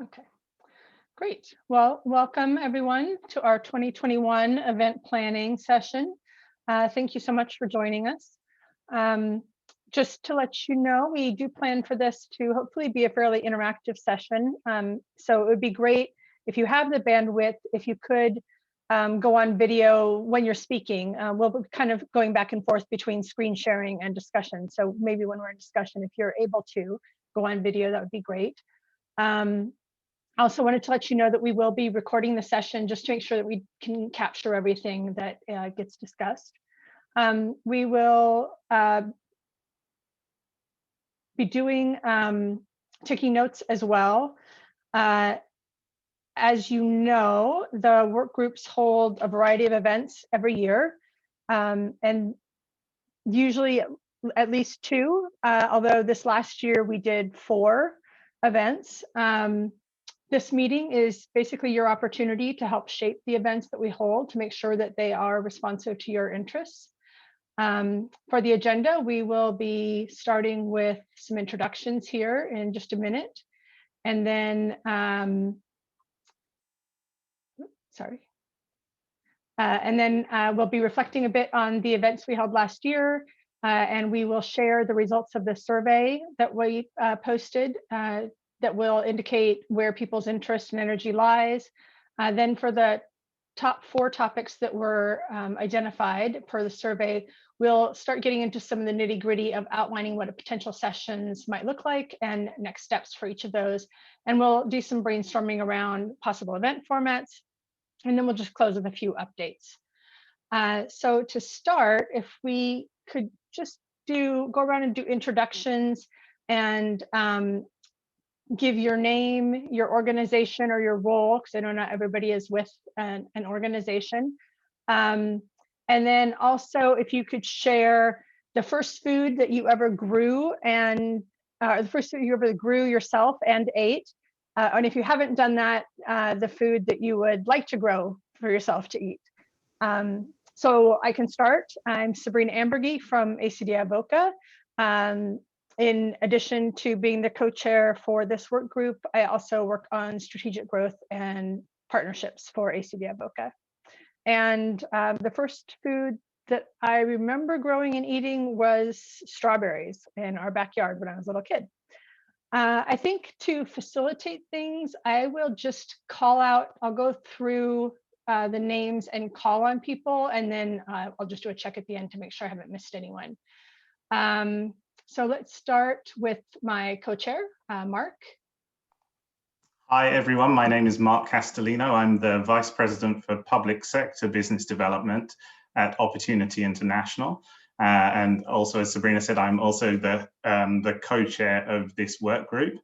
Okay, great. Well, welcome everyone to our 2021 event planning session. Thank you so much for joining us. Just to let you know, we do plan for this to hopefully be a fairly interactive session. So it would be great if you have the bandwidth, if you could go on video when you're speaking. We'll be kind of going back and forth between screen sharing and discussion. So maybe when we're in discussion, if you're able to go on video, that would be great. I also wanted to let you know that we will be recording the session just to make sure that we can capture everything that gets discussed. We will be doing taking notes as well. As you know, the work groups hold a variety of events every year, and usually at least 2, although this last year we did 4 events. This meeting is basically your opportunity to help shape the events that we hold to make sure that they are responsive to your interests. For the agenda, we will be starting with some introductions here in just a minute. And then, we'll be reflecting a bit on the events we held last year, and we will share the results of the survey that we posted that will indicate where people's interest and energy lies. Then for the top 4 topics that were identified per the survey, we'll start getting into some of the nitty-gritty of outlining what a potential sessions might look like and next steps for each of those. And we'll do some brainstorming around possible event formats. And then we'll just close with a few updates. So to start, if we could just go around and do introductions and give your name, your organization, or your role, because I know not everybody is with an organization. And then also, if you could share the first food that you ever grew and the first food you ever grew yourself and ate. And if you haven't done that, the food that you would like to grow for yourself to eat. So I can start. I'm Sabrina Ambergy from SID-Avoca. In addition to being the co-chair for this work group, I also work on strategic growth and partnerships for SID-Avoca. And the first food that I remember growing and eating was strawberries in our backyard when I was a little kid. I think to facilitate things, I will just call out, I'll go through the names and call on people, and then I'll just do a check at the end to make sure I haven't missed anyone. So let's start with my co-chair, Mark. Hi, everyone. My name is Mark Castellino. I'm the Vice President for Public Sector Business Development at Opportunity International. And also, as Sabrina said, I'm also the co-chair of this work group.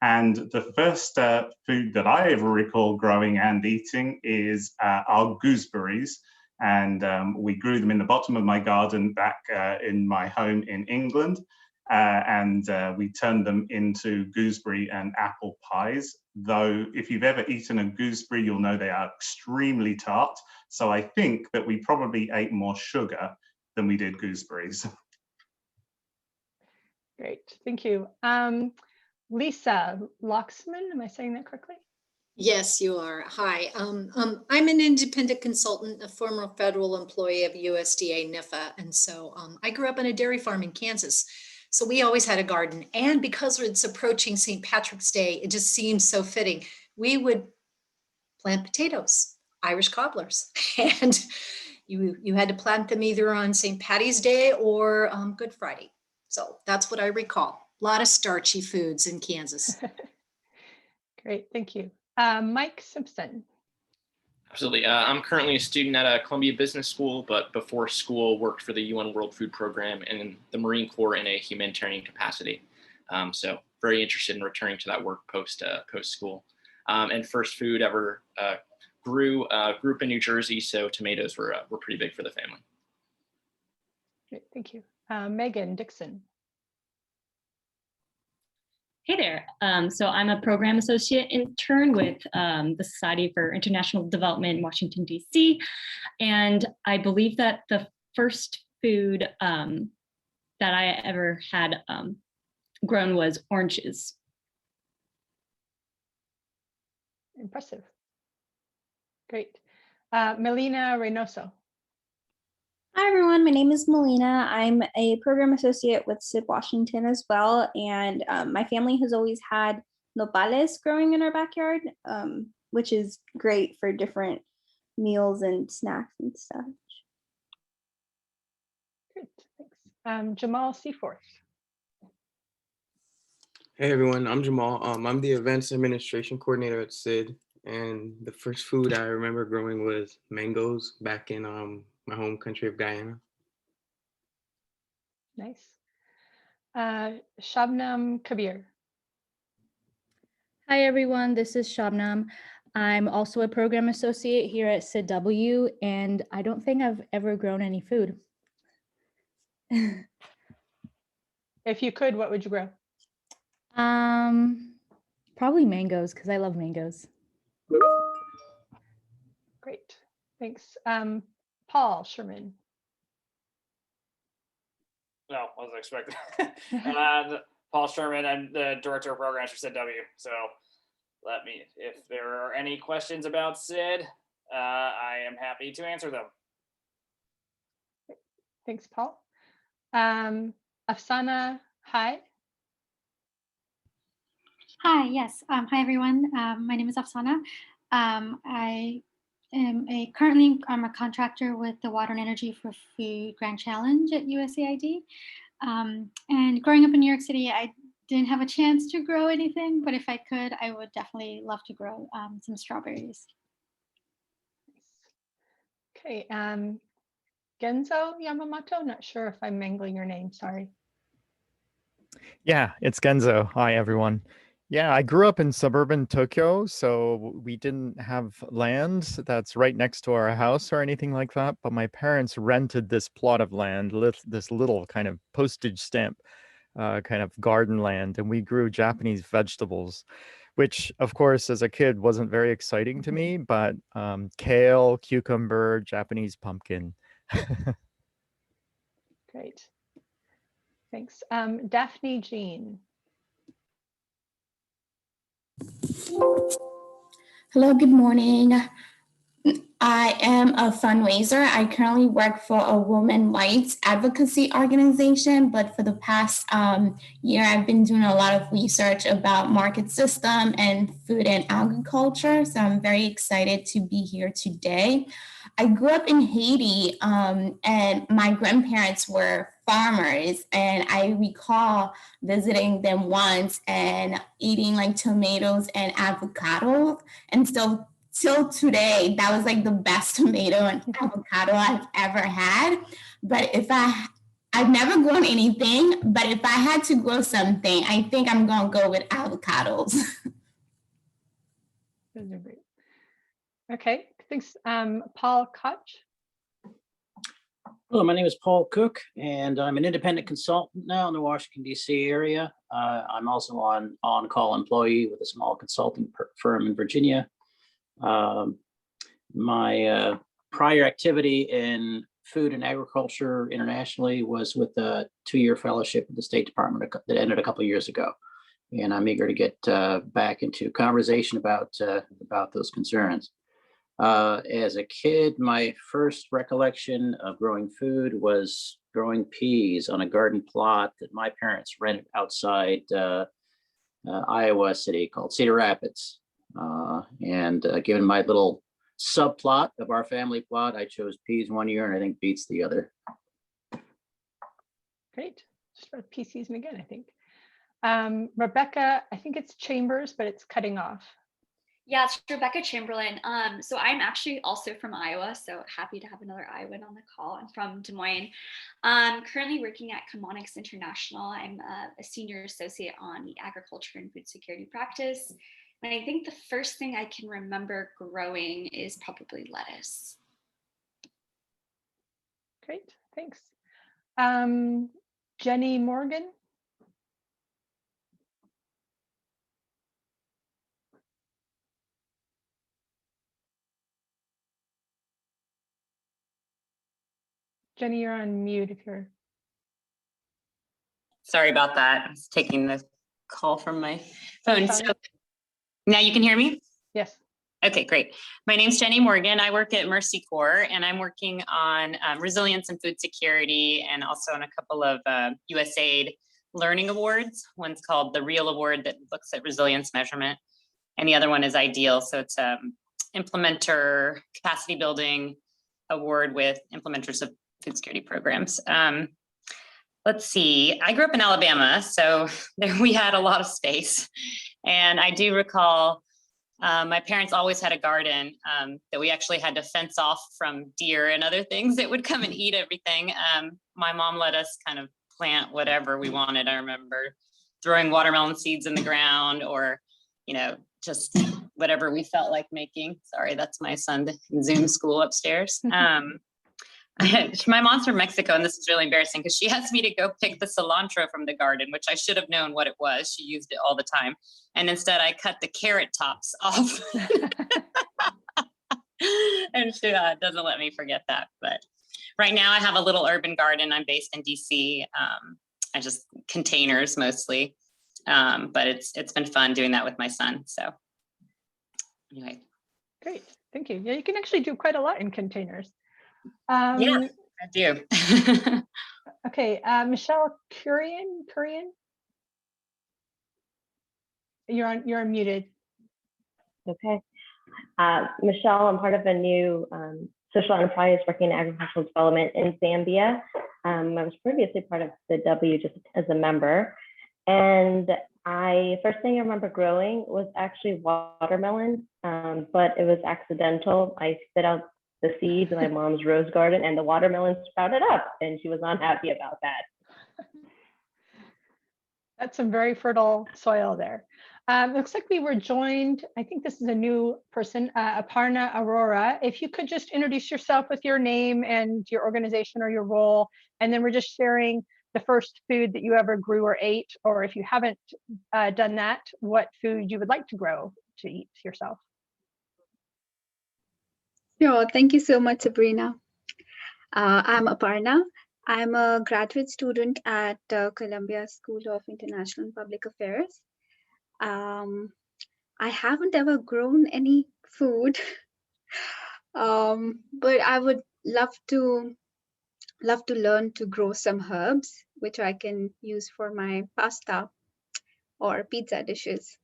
And the first food that I ever recall growing and eating is our gooseberries. And we grew them in the bottom of my garden back in my home in England. And we turned them into gooseberry and apple pies. Though if you've ever eaten a gooseberry, you'll know they are extremely tart. So I think that we probably ate more sugar than we did gooseberries. Great, thank you. Lisa Loxman, am I saying that correctly? Yes, you are. Hi, I'm an independent consultant, a former federal employee of USDA NIFA. And so I grew up on a dairy farm in Kansas. So we always had a garden. And because it's approaching St. Patrick's Day, it just seems so fitting. We would plant potatoes, Irish cobblers. And you had to plant them either on St. Patty's Day or Good Friday. So that's what I recall. A lot of starchy foods in Kansas. Great, thank you. Mike Simpson. Absolutely. I'm currently a student at Columbia Business School, but before school worked for the UN World Food Program and in the Marine Corps in a humanitarian capacity. So very interested in returning to that work post school. And first food ever grew up in New Jersey, so tomatoes were pretty big for the family. Great, thank you. Megan Dixon. Hey there. So I'm a program associate intern with the Society for International Development in Washington, D.C. And I believe that the first food that I ever had grown was oranges. Impressive. Great. Melina Reynoso. Hi everyone, my name is Melina. I'm a program associate with SID Washington as well, and my family has always had nopales growing in our backyard, which is great for different meals and snacks and stuff. Great, thanks. Jamal Seaforth. Hey everyone, I'm Jamal. I'm the events administration coordinator at SID, and the first food I remember growing was mangoes back in my home country of Guyana. Nice. Shabnam Kabir. Hi everyone, this is Shabnam. I'm also a program associate here at SID-W, and I don't think I've ever grown any food. If you could, what would you grow? Probably mangoes, because I love mangoes. Great, thanks. Paul Sherman. No, wasn't expecting. Paul Sherman, I'm the director of programs for SID-W. So if there are any questions about SID, I am happy to answer them. Thanks, Paul. Afsana Hye. Hi, yes. Hi, everyone. My name is Afsana. I am currently I'm a contractor with the Water and Energy for Food Grand Challenge at USAID. And growing up in New York City, I didn't have a chance to grow anything, but if I could, I would definitely love to grow some strawberries. Okay, Genzo Yamamoto, not sure if I'm mangling your name, sorry. Yeah, it's Genzo. Hi, everyone. Yeah, I grew up in suburban Tokyo, so we didn't have land that's right next to our house or anything like that, but my parents rented this plot of land, this little kind of postage stamp kind of garden land, and we grew Japanese vegetables, which of course as a kid wasn't very exciting to me, but kale, cucumber, Japanese pumpkin. Great, thanks. Daphne Jean. Hello, good morning. I am a fundraiser. I currently work for a women's rights advocacy organization, but for the past year, I've been doing a lot of research about market system and food and agriculture. So I'm very excited to be here today. I grew up in Haiti, and my grandparents were farmers, and I recall visiting them once and eating like tomatoes and avocado, and still till today, that was like the best tomato and avocado I've ever had. But I've never grown anything, but if I had to grow something, I think I'm gonna go with avocados. Those are great. Okay, thanks. Paul Koch. Hello, my name is Paul Cook, and I'm an independent consultant now in the Washington, D.C. area. I'm also an on-call employee with a small consulting firm in Virginia. My prior activity in food and agriculture internationally was with a 2-year fellowship with the State Department that ended a couple of years ago. And I'm eager to get back into conversation about those concerns. As a kid, my first recollection of growing food was growing peas on a garden plot that my parents rented outside Iowa City called Cedar Rapids. Given my little subplot of our family plot, I chose peas one year and I think beets the other. Great. Start pea season again, I think. Rebecca, I think it's Chambers, but it's cutting off. Yeah, it's Rebecca Chamberlin. So I'm actually also from Iowa, so happy to have another Iowan on the call. I'm from Des Moines. Currently working at Chemonics International. I'm a senior associate on the agriculture and food security practice. And I think the first thing I can remember growing is probably lettuce. Great, thanks. Jenny Morgan. Jenny, you're on mute if you're. Sorry about that. I was taking the call from my phone. So now you can hear me? Yes. Okay, great. My name's Jenny Morgan. I work at Mercy Corps, and I'm working on resilience and food security, and also on a couple of USAID learning awards. One's called the REAL Award that looks at resilience measurement, and the other one is IDEAL. So it's implementer capacity building award with implementers of food security programs. Let's see, I grew up in Alabama, so there we had a lot of space. And I do recall my parents always had a garden that we actually had to fence off from deer and other things that would come and eat everything. My mom let us kind of plant whatever we wanted. I remember throwing watermelon seeds in the ground, or, you know, just whatever we felt like making. Sorry, that's my son in Zoom school upstairs. My mom's from Mexico, and this is really embarrassing because she asked me to go pick the cilantro from the garden, which I should have known what it was. She used it all the time. And instead I cut the carrot tops off. And she doesn't let me forget that. But right now I have a little urban garden. I'm based in DC. I just containers mostly. But it's been fun doing that with my son. So anyway. Great, thank you. Yeah, you can actually do quite a lot in containers. Yeah, I do. Okay, Michelle Kurian, you're unmuted. Okay, Michelle, I'm part of a new social enterprise working in agricultural development in Zambia. I was previously part of SID-W just as a member, and first thing I remember growing was actually watermelon, but it was accidental. I spit out the seeds in my mom's rose garden, and the watermelon sprouted up, and she was unhappy about that. That's some very fertile soil there. Looks like we were joined, I think this is a new person, Aparna Arora. If you could just introduce yourself with your name and your organization or your role, and then we're just sharing the first food that you ever grew or ate, or if you haven't done that, what food you would like to grow to eat yourself. Sure, thank you so much, Sabrina. I'm Aparna. I'm a graduate student at Columbia School of International and Public Affairs. I haven't ever grown any food, but I would love to learn to grow some herbs, which I can use for my pasta or pizza dishes.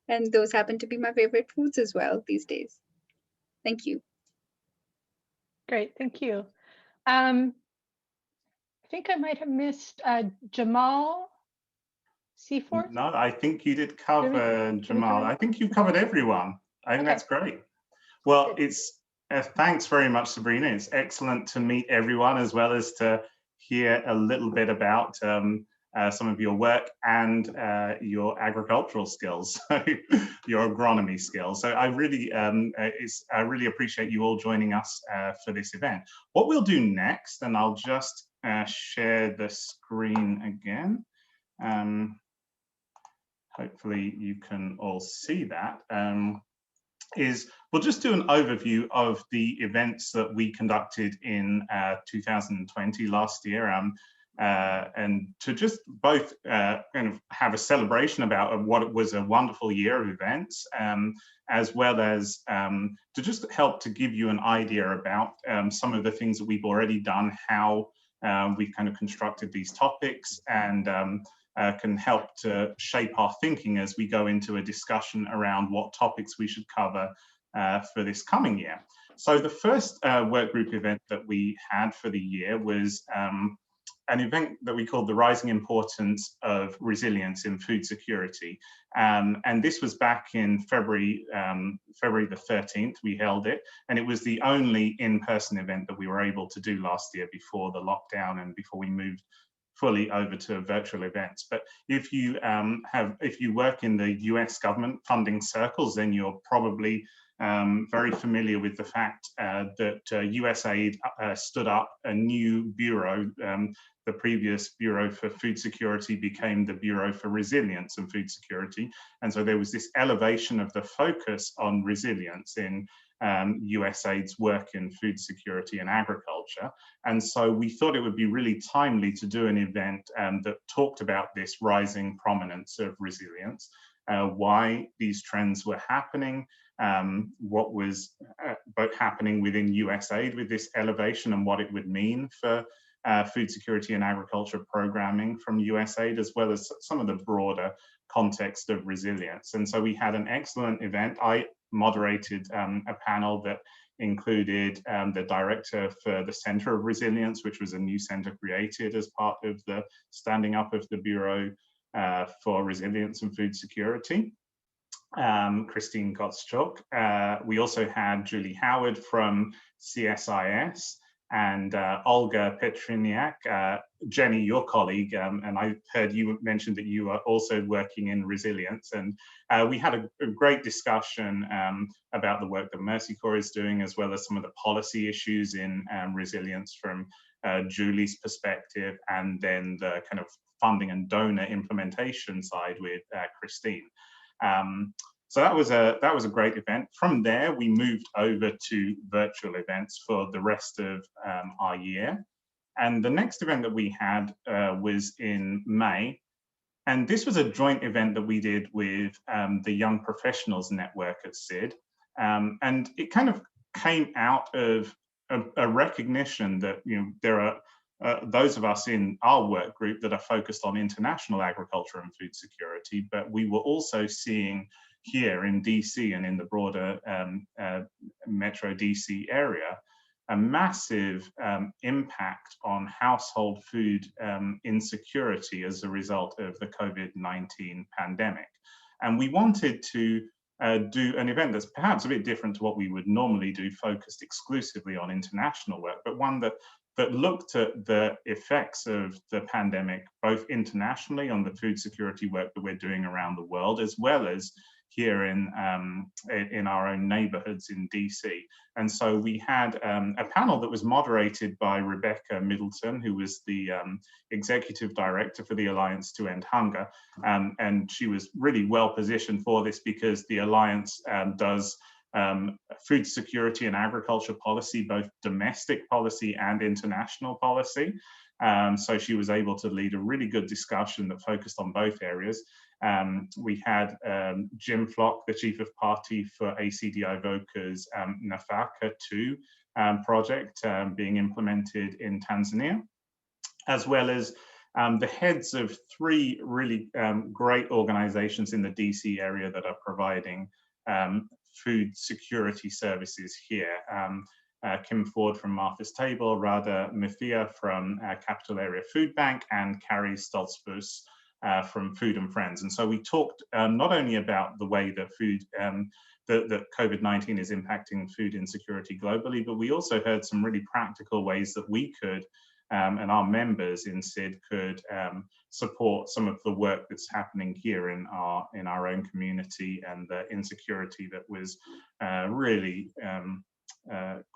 And those happen to be my favorite foods as well these days. Thank you. Great, thank you. I think I might have missed Jamal Seaforth. No, I think you did cover Jamal. I think you covered everyone. I think that's great. Well, it's thanks very much, Sabrina. It's excellent to meet everyone, as well as to hear a little bit about some of your work and your agricultural skills, your agronomy skills. So I really appreciate you all joining us for this event. What we'll do next, and I'll just share the screen again. Hopefully you can all see that. Is we'll just do an overview of the events that we conducted in 2020 last year. And to just both kind of have a celebration about what it was a wonderful year of events, as well as to just help to give you an idea about some of the things that we've already done, how we've kind of constructed these topics, and can help to shape our thinking as we go into a discussion around what topics we should cover for this coming year. So the first work group event that we had for the year was an event that we called the Rising Importance of Resilience in Food Security. And this was back in February the 13th, we held it. And it was the only in-person event that we were able to do last year before the lockdown and before we moved fully over to virtual events. But if you work in the US government funding circles, then you're probably very familiar with the fact that USAID stood up a new bureau. The previous Bureau for Food Security became the Bureau for Resilience and Food Security. And so there was this elevation of the focus on resilience in USAID's work in food security and agriculture. And so we thought it would be really timely to do an event that talked about this rising prominence of resilience. why these trends were happening, what was both happening within USAID with this elevation and what it would mean for food security and agriculture programming from USAID, as well as some of the broader context of resilience. And so we had an excellent event. I moderated a panel that included the director for the Center of Resilience, which was a new center created as part of the standing up of the Bureau for Resilience and Food Security, Christine Gottschalk. We also had Julie Howard from CSIS and Olga Petriniak, Jenny, your colleague, and I heard you mentioned that you are also working in resilience. And we had a great discussion about the work that Mercy Corps is doing, as well as some of the policy issues in resilience from Julie's perspective, and then the kind of funding and donor implementation side with Christine. So that was a great event. From there, we moved over to virtual events for the rest of our year. And the next event that we had was in May. And this was a joint event that we did with the Young Professionals Network at SID. And it kind of came out of a recognition that, you know, there are those of us in our work group that are focused on international agriculture and food security, but we were also seeing here in DC and in the broader Metro DC area, a massive impact on household food insecurity as a result of the COVID-19 pandemic. And we wanted to do an event that's perhaps a bit different to what we would normally do, focused exclusively on international work, but one that looked at the effects of the pandemic, both internationally on the food security work that we're doing around the world, as well as here in our own neighborhoods in DC. And so we had a panel that was moderated by Rebecca Middleton, who was the executive director for the Alliance to End Hunger. And she was really well positioned for this because the Alliance does food security and agriculture policy, both domestic policy and international policy. So she was able to lead a really good discussion that focused on both areas. We had Jim Flock, the chief of party for ACDI-VOCA's Nafaka 2 project being implemented in Tanzania, as well as the heads of 3 really great organizations in the DC area that are providing food security services here. Kim Ford from Martha's Table, Radha Mithia from Capital Area Food Bank, and Carrie Stoltzfus from Food and Friends. And so we talked not only about the way that that COVID-19 is impacting food insecurity globally, but we also heard some really practical ways that we could, and our members in SID could support some of the work that's happening here in our own community, and the insecurity that was really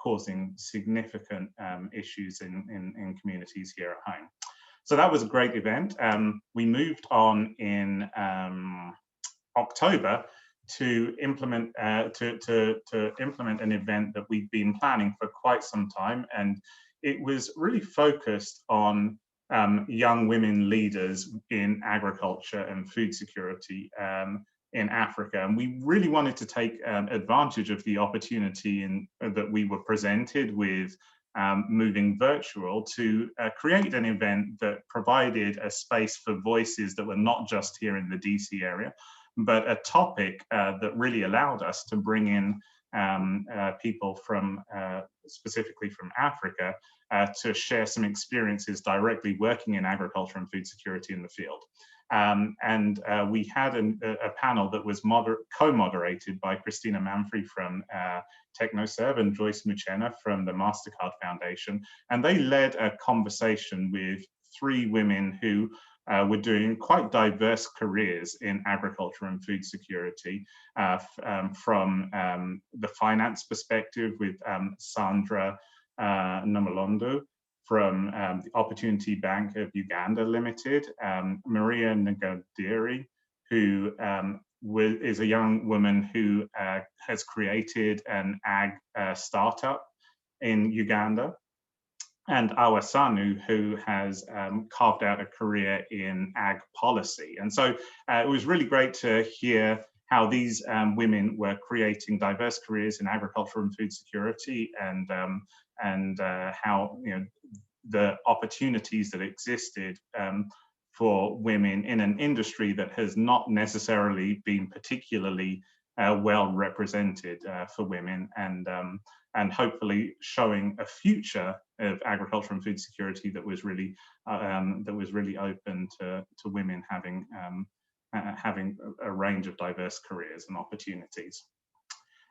causing significant issues in communities here at home. So that was a great event. We moved on in October to implement implement an event that we've been planning for quite some time, and it was really focused on young women leaders in agriculture and food security in Africa. And we really wanted to take advantage of the opportunity that we were presented with moving virtual to create an event that provided a space for voices that were not just here in the DC area, but a topic that really allowed us to bring in people from specifically from Africa to share some experiences directly working in agriculture and food security in the field. We had a panel that was co-moderated by Christina Manfrey from TechnoServe and Joyce Muchena from the MasterCard Foundation. And they led a conversation with 3 women who were doing quite diverse careers in agriculture and food security, from the finance perspective with Sandra Namalondo from the Opportunity Bank of Uganda Limited, Maria Nagadiri, who is a young woman who has created an ag startup in Uganda, and Awasanu, who has carved out a career in ag policy. And so it was really great to hear how these women were creating diverse careers in agriculture and food security, and how, you know, the opportunities that existed for women in an industry that has not necessarily been particularly well represented for women, and hopefully showing a future of agriculture and food security that was really open to women having a range of diverse careers and opportunities.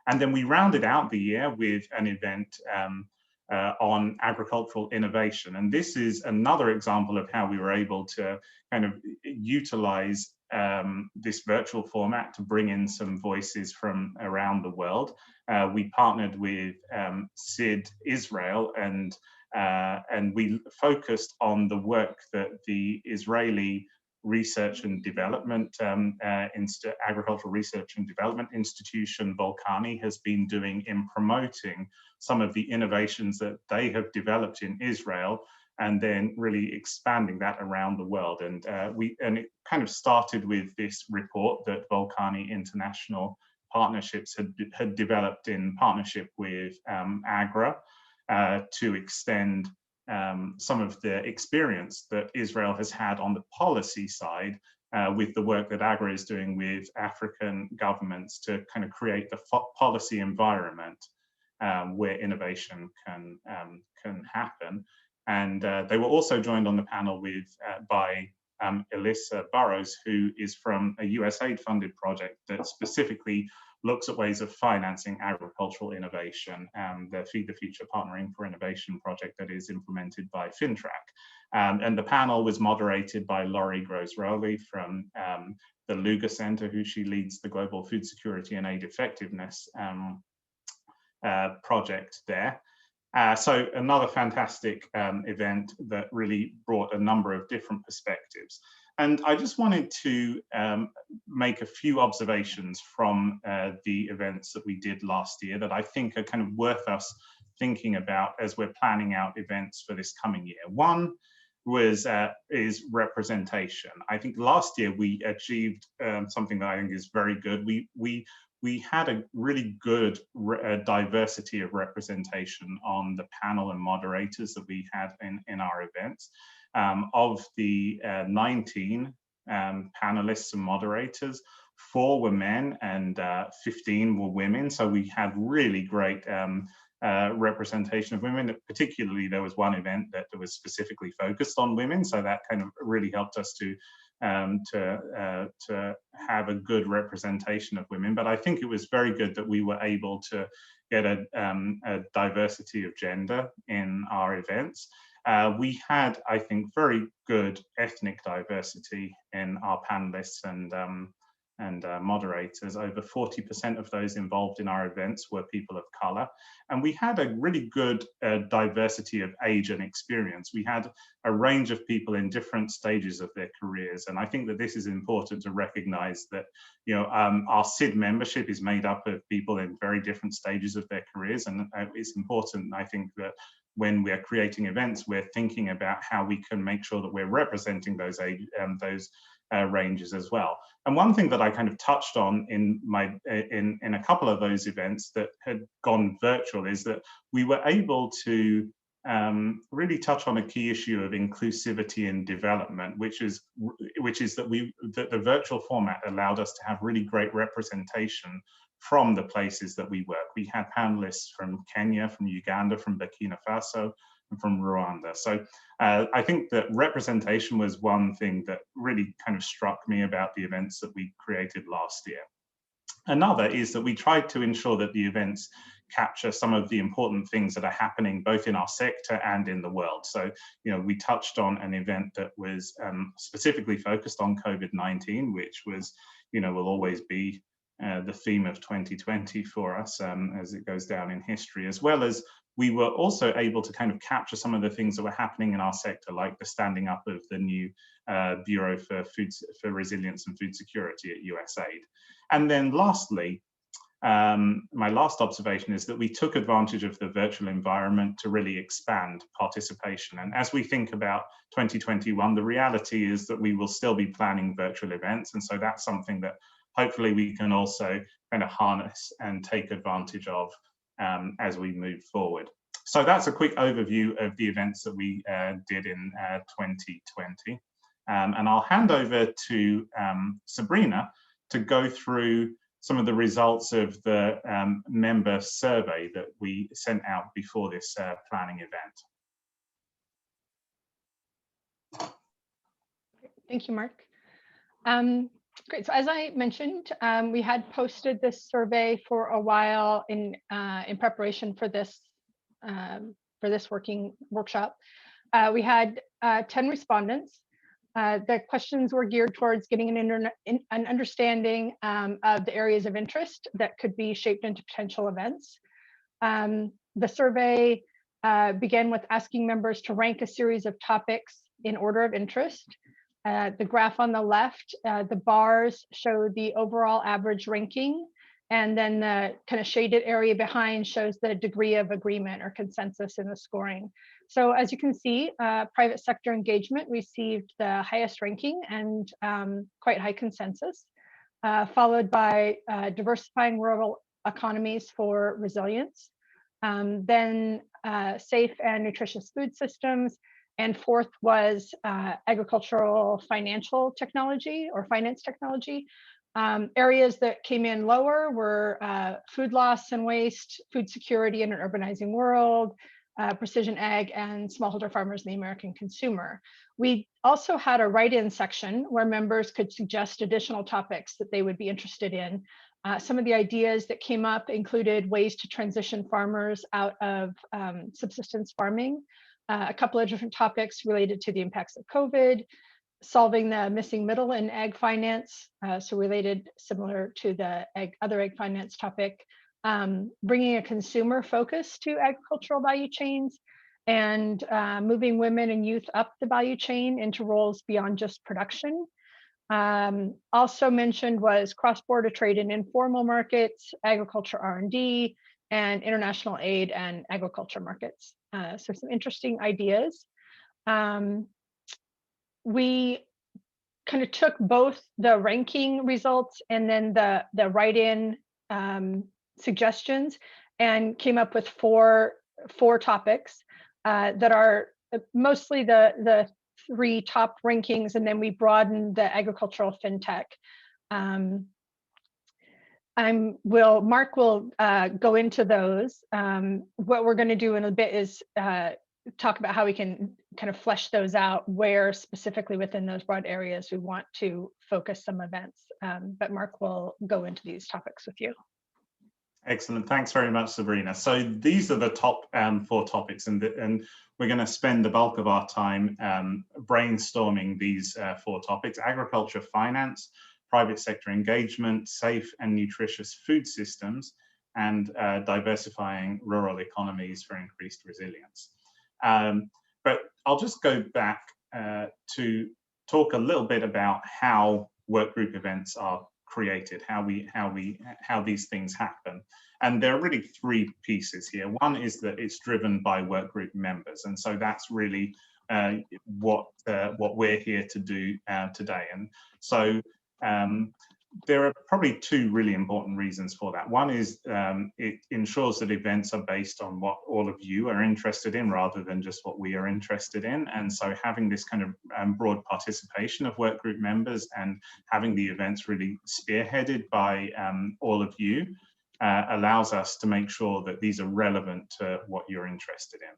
And then we rounded out the year with an event on agricultural innovation. And this is another example of how we were able to kind of utilize this virtual format to bring in some voices from around the world. We partnered with SID Israel, and we focused on the work that the Israeli Research and Development Agricultural Research and Development Institution, Volcani, has been doing in promoting some of the innovations that they have developed in Israel, and then really expanding that around the world. And it kind of started with this report that Volcani International Partnerships had developed in partnership with AGRA to extend some of the experience that Israel has had on the policy side with the work that AGRA is doing with African governments to kind of create the policy environment where innovation can happen. And they were also joined on the panel by Elissa Burrows, who is from a USAID-funded project that specifically looks at ways of financing agricultural innovation, the Feed the Future Partnering for Innovation project that is implemented by FinTrack. And the panel was moderated by Laurie Gross-Rowley from the Luga Center, who she leads the Global Food Security and Aid Effectiveness project there. So another fantastic event that really brought a number of different perspectives. And I just wanted to make a few observations from the events that we did last year that I think are kind of worth us thinking about as we're planning out events for this coming year. One is representation. I think last year we achieved something that I think is very good. We had a really good diversity of representation on the panel and moderators that we had in our events. Of the 19 panelists and moderators, 4 were men and 15 were women. So we had really great representation of women. Particularly, there was one event that was specifically focused on women. So that kind of really helped us to have a good representation of women. But I think it was very good that we were able to get a diversity of gender in our events. We had, I think, very good ethnic diversity in our panelists and moderators. Over 40% of those involved in our events were people of color. And we had a really good diversity of age and experience. We had a range of people in different stages of their careers. And I think that this is important to recognize that, you know, our SID membership is made up of people in very different stages of their careers. And it's important, I think, that when we're creating events, we're thinking about how we can make sure that we're representing those ranges as well. And one thing that I kind of touched on in a couple of those events that had gone virtual is that we were able to really touch on a key issue of inclusivity and development, which is that the virtual format allowed us to have really great representation from the places that we work. We had panelists from Kenya, from Uganda, from Burkina Faso, and from Rwanda. So I think that representation was one thing that really kind of struck me about the events that we created last year. Another is that we tried to ensure that the events capture some of the important things that are happening both in our sector and in the world. So, you know, we touched on an event that was specifically focused on COVID-19, which was, you know, will always be the theme of 2020 for us as it goes down in history, as well as we were also able to kind of capture some of the things that were happening in our sector, like the standing up of the new Bureau for Resilience and Food Security at USAID. And then lastly, my last observation is that we took advantage of the virtual environment to really expand participation. And as we think about 2021, the reality is that we will still be planning virtual events. And so that's something that hopefully we can also kind of harness and take advantage of as we move forward. So that's a quick overview of the events that we did in 2020. And I'll hand over to Sabrina to go through some of the results of the member survey that we sent out before this planning event. Thank you, Mark. Great. So as I mentioned, we had posted this survey for a while in preparation for this workshop. We had 10 respondents. The questions were geared towards getting an understanding of the areas of interest that could be shaped into potential events. The survey began with asking members to rank a series of topics in order of interest. The graph on the left, the bars show the overall average ranking, and then the kind of shaded area behind shows the degree of agreement or consensus in the scoring. So as you can see, private sector engagement received the highest ranking and quite high consensus, followed by diversifying rural economies for resilience, then safe and nutritious food systems, and fourth was agricultural financial technology or finance technology. Areas that came in lower were food loss and waste, food security in an urbanizing world, precision ag, and smallholder farmers and the American consumer. We also had a write-in section where members could suggest additional topics that they would be interested in. Some of the ideas that came up included ways to transition farmers out of subsistence farming, a couple of different topics related to the impacts of COVID, solving the missing middle in ag finance, so related similar to the other ag finance topic, bringing a consumer focus to agricultural value chains, and moving women and youth up the value chain into roles beyond just production. Also mentioned was cross-border trade in informal markets, agriculture R&D, and international aid and agriculture markets. So some interesting ideas. We kind of took both the ranking results and then the write-in suggestions and came up with four topics that are mostly the three top rankings, and then we broadened the agricultural fintech. Mark will go into those. What we're going to do in a bit is talk about how we can kind of flesh those out, where specifically within those broad areas we want to focus some events. But Mark will go into these topics with you. Excellent. Thanks very much, Sabrina. So these are the top four topics, and we're going to spend the bulk of our time brainstorming these four topics: agriculture finance, private sector engagement, safe and nutritious food systems, and diversifying rural economies for increased resilience. But I'll just go back to talk a little bit about how workgroup events are created, how these things happen. And there are really three pieces here. One is that it's driven by workgroup members, and so that's really what we're here to do today. And so there are probably two really important reasons for that. One is it ensures that events are based on what all of you are interested in rather than just what we are interested in. And so having this kind of broad participation of workgroup members and having the events really spearheaded by all of you allows us to make sure that these are relevant to what you're interested in.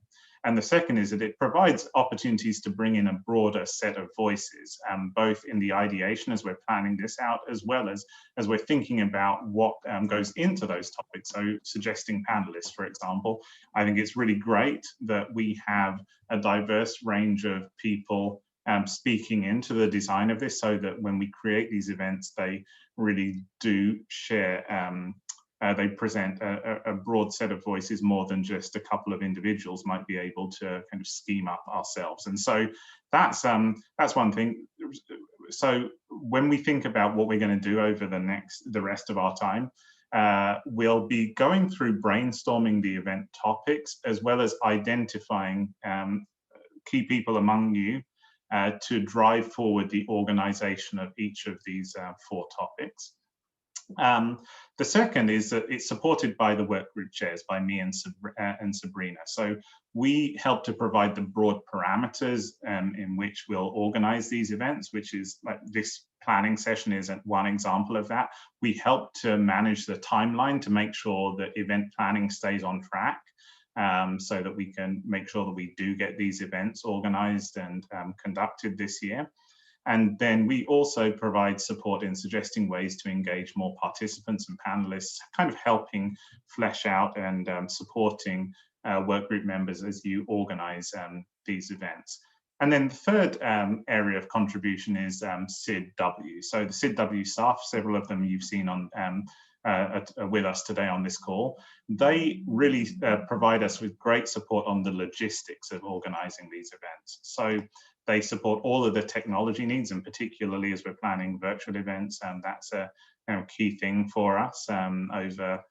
And the second is that it provides opportunities to bring in a broader set of voices, both in the ideation as we're planning this out, as well as we're thinking about what goes into those topics. So suggesting panelists, for example, I think it's really great that we have a diverse range of people speaking into the design of this, so that when we create these events, they really do share they present a broad set of voices, more than just a couple of individuals might be able to kind of scheme up ourselves. And so that's one thing. So when we think about what we're going to do over the rest of our time, we'll be going through brainstorming the event topics, as well as identifying key people among you to drive forward the organization of each of these 4 topics. The second is that it's supported by the work group chairs, by me and Sabrina. So we help to provide the broad parameters in which we'll organize these events, which is like this planning session is one example of that. We help to manage the timeline to make sure that event planning stays on track, so that we can make sure that we do get these events organized and conducted this year. And then we also provide support in suggesting ways to engage more participants and panelists, kind of helping flesh out and supporting workgroup members as you organize these events. And then the third area of contribution is SID-W. So the SID-W staff, several of them you've seen on with us today on this call, they really provide us with great support on the logistics of organizing these events. So they support all of the technology needs, and particularly as we're planning virtual events, that's a key thing for us over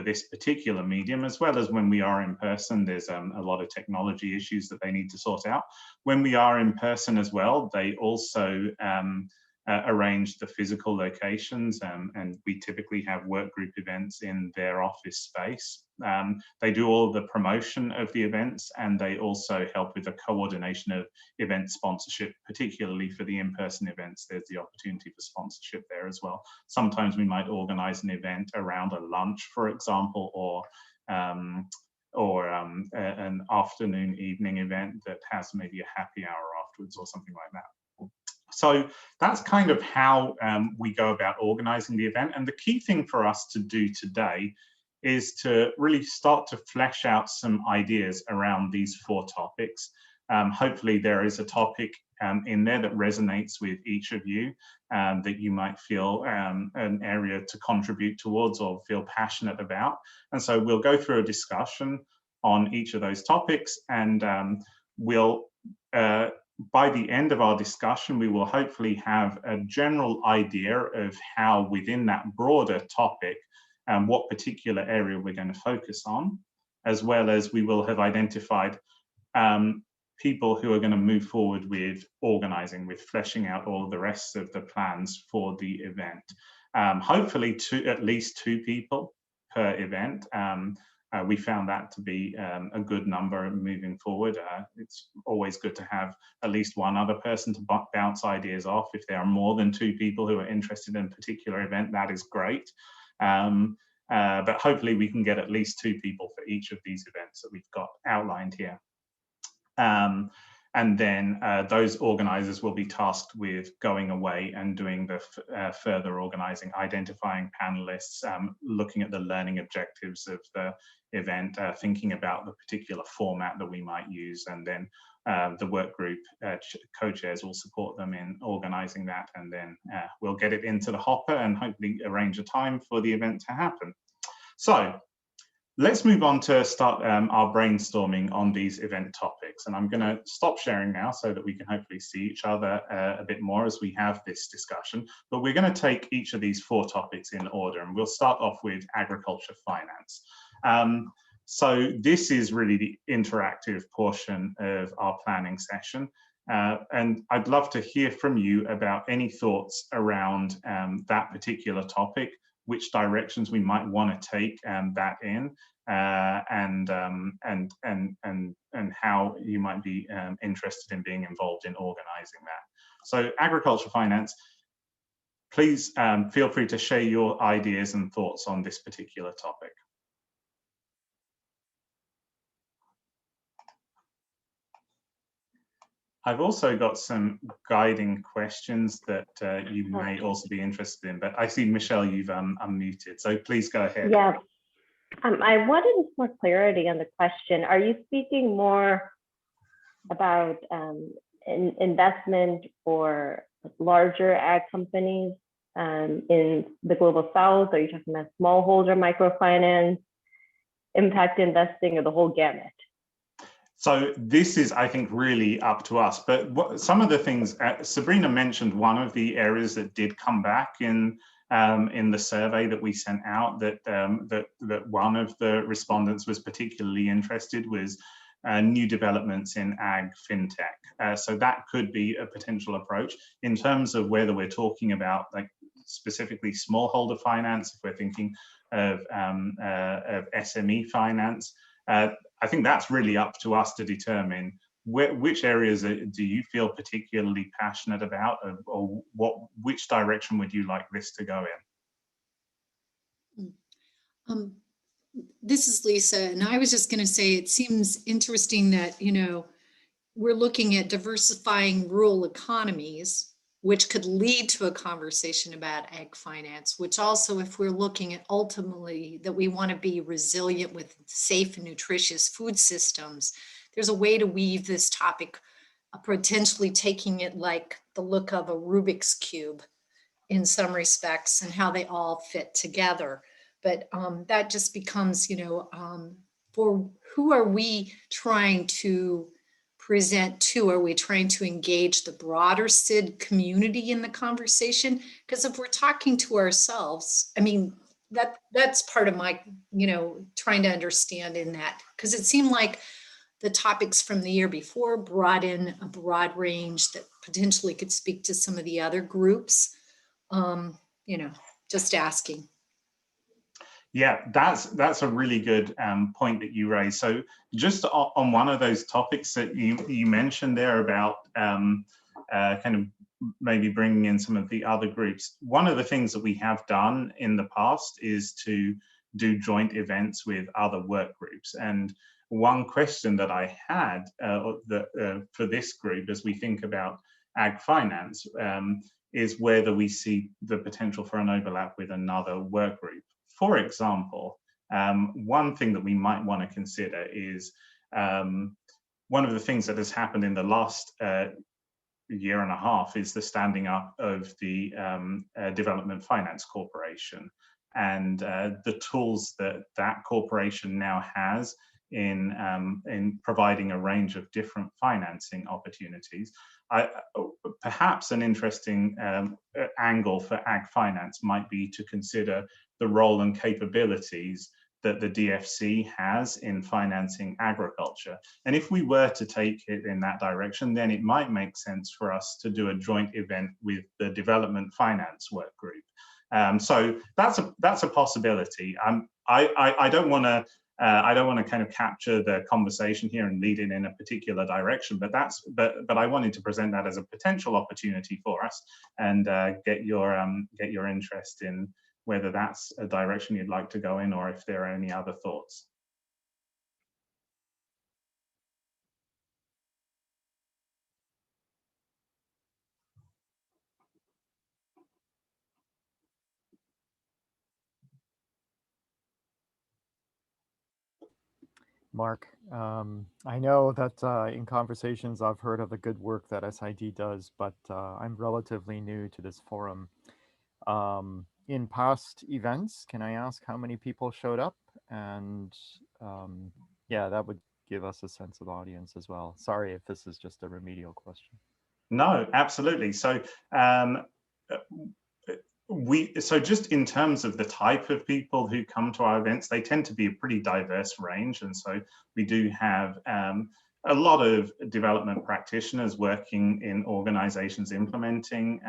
this particular medium, as well as when we are in person. There's a lot of technology issues that they need to sort out. When we are in person as well, they also arrange the physical locations, and we typically have work group events in their office space. They do all the promotion of the events, and they also help with the coordination of event sponsorship, particularly for the in-person events. There's the opportunity for sponsorship there as well. Sometimes we might organize an event around a lunch, for example, or an afternoon, evening event that has maybe a happy hour afterwards or something like that. So that's kind of how we go about organizing the event. And the key thing for us to do today is to really start to flesh out some ideas around these 4 topics. Hopefully there is a topic in there that resonates with each of you, that you might feel an area to contribute towards or feel passionate about. And so we'll go through a discussion on each of those topics, and we'll by the end of our discussion, we will hopefully have a general idea of how within that broader topic, what particular area we're going to focus on, as well as we will have identified people who are going to move forward with organizing, with fleshing out all of the rest of the plans for the event. Hopefully at least 2 people per event. We found that to be a good number moving forward. It's always good to have at least one other person to bounce ideas off. If there are more than 2 people who are interested in a particular event, that is great. But hopefully we can get at least 2 people for each of these events that we've got outlined here. And then those organizers will be tasked with going away and doing the further organizing, identifying panelists, looking at the learning objectives of the event, thinking about the particular format that we might use, and then the work group co-chairs will support them in organizing that, and then we'll get it into the hopper and hopefully arrange a time for the event to happen. So let's move on to start our brainstorming on these event topics. And I'm going to stop sharing now so that we can hopefully see each other a bit more as we have this discussion. But we're going to take each of these 4 topics in order, and we'll start off with agriculture finance. So this is really the interactive portion of our planning session. And I'd love to hear from you about any thoughts around that particular topic, which directions we might want to take that in, and how you might be interested in being involved in organizing that. So agriculture finance, please feel free to share your ideas and thoughts on this particular topic. I've also got some guiding questions that you may also be interested in, but I see, Michelle, you've unmuted, so please go ahead. Yeah, I wanted more clarity on the question. Are you speaking more about investment for larger ag companies in the global south? Are you talking about smallholder microfinance, impact investing, or the whole gamut? So this is, I think, really up to us. But some of the things, Sabrina mentioned one of the areas that did come back in in the survey that we sent out that one of the respondents was particularly interested was new developments in ag fintech. So that could be a potential approach in terms of whether we're talking about like specifically smallholder finance, if we're thinking of SME finance. I think that's really up to us to determine which areas do you feel particularly passionate about, or which direction would you like this to go in? This is Lisa, and I was just going to say it seems interesting that, you know, we're looking at diversifying rural economies, which could lead to a conversation about ag finance, which also, if we're looking at ultimately that we want to be resilient with safe and nutritious food systems, there's a way to weave this topic, potentially taking it like the look of a Rubik's Cube in some respects and how they all fit together. But that just becomes, you know, for who are we trying to present to? Are we trying to engage the broader SID community in the conversation? Because if we're talking to ourselves, I mean, that's part of my, you know, trying to understand in that, because it seemed like the topics from the year before brought in a broad range that potentially could speak to some of the other groups. You know, just asking. Yeah, that's a really good point that you raised. So just on one of those topics that you mentioned there about kind of maybe bringing in some of the other groups, one of the things that we have done in the past is to do joint events with other work groups. And one question that I had for this group as we think about ag finance is whether we see the potential for an overlap with another work group. For example, one thing that we might want to consider is one of the things that has happened in the last year and a half is the standing up of the Development Finance Corporation and the tools that that corporation now has in providing a range of different financing opportunities. Perhaps an interesting angle for ag finance might be to consider the role and capabilities that the DFC has in financing agriculture. And if we were to take it in that direction, then it might make sense for us to do a joint event with the Development Finance Work Group. So that's a possibility. I don't want to kind of capture the conversation here and lead it in a particular direction, but I wanted to present that as a potential opportunity for us and get your interest in whether that's a direction you'd like to go in or if there are any other thoughts. Mark, I know that in conversations I've heard of the good work that SID does, but I'm relatively new to this forum. In past events, can I ask how many people showed up? And yeah, that would give us a sense of audience as well. Sorry if this is just a remedial question. No, absolutely. So so just in terms of the type of people who come to our events, they tend to be a pretty diverse range. And so we do have a lot of development practitioners working in organizations implementing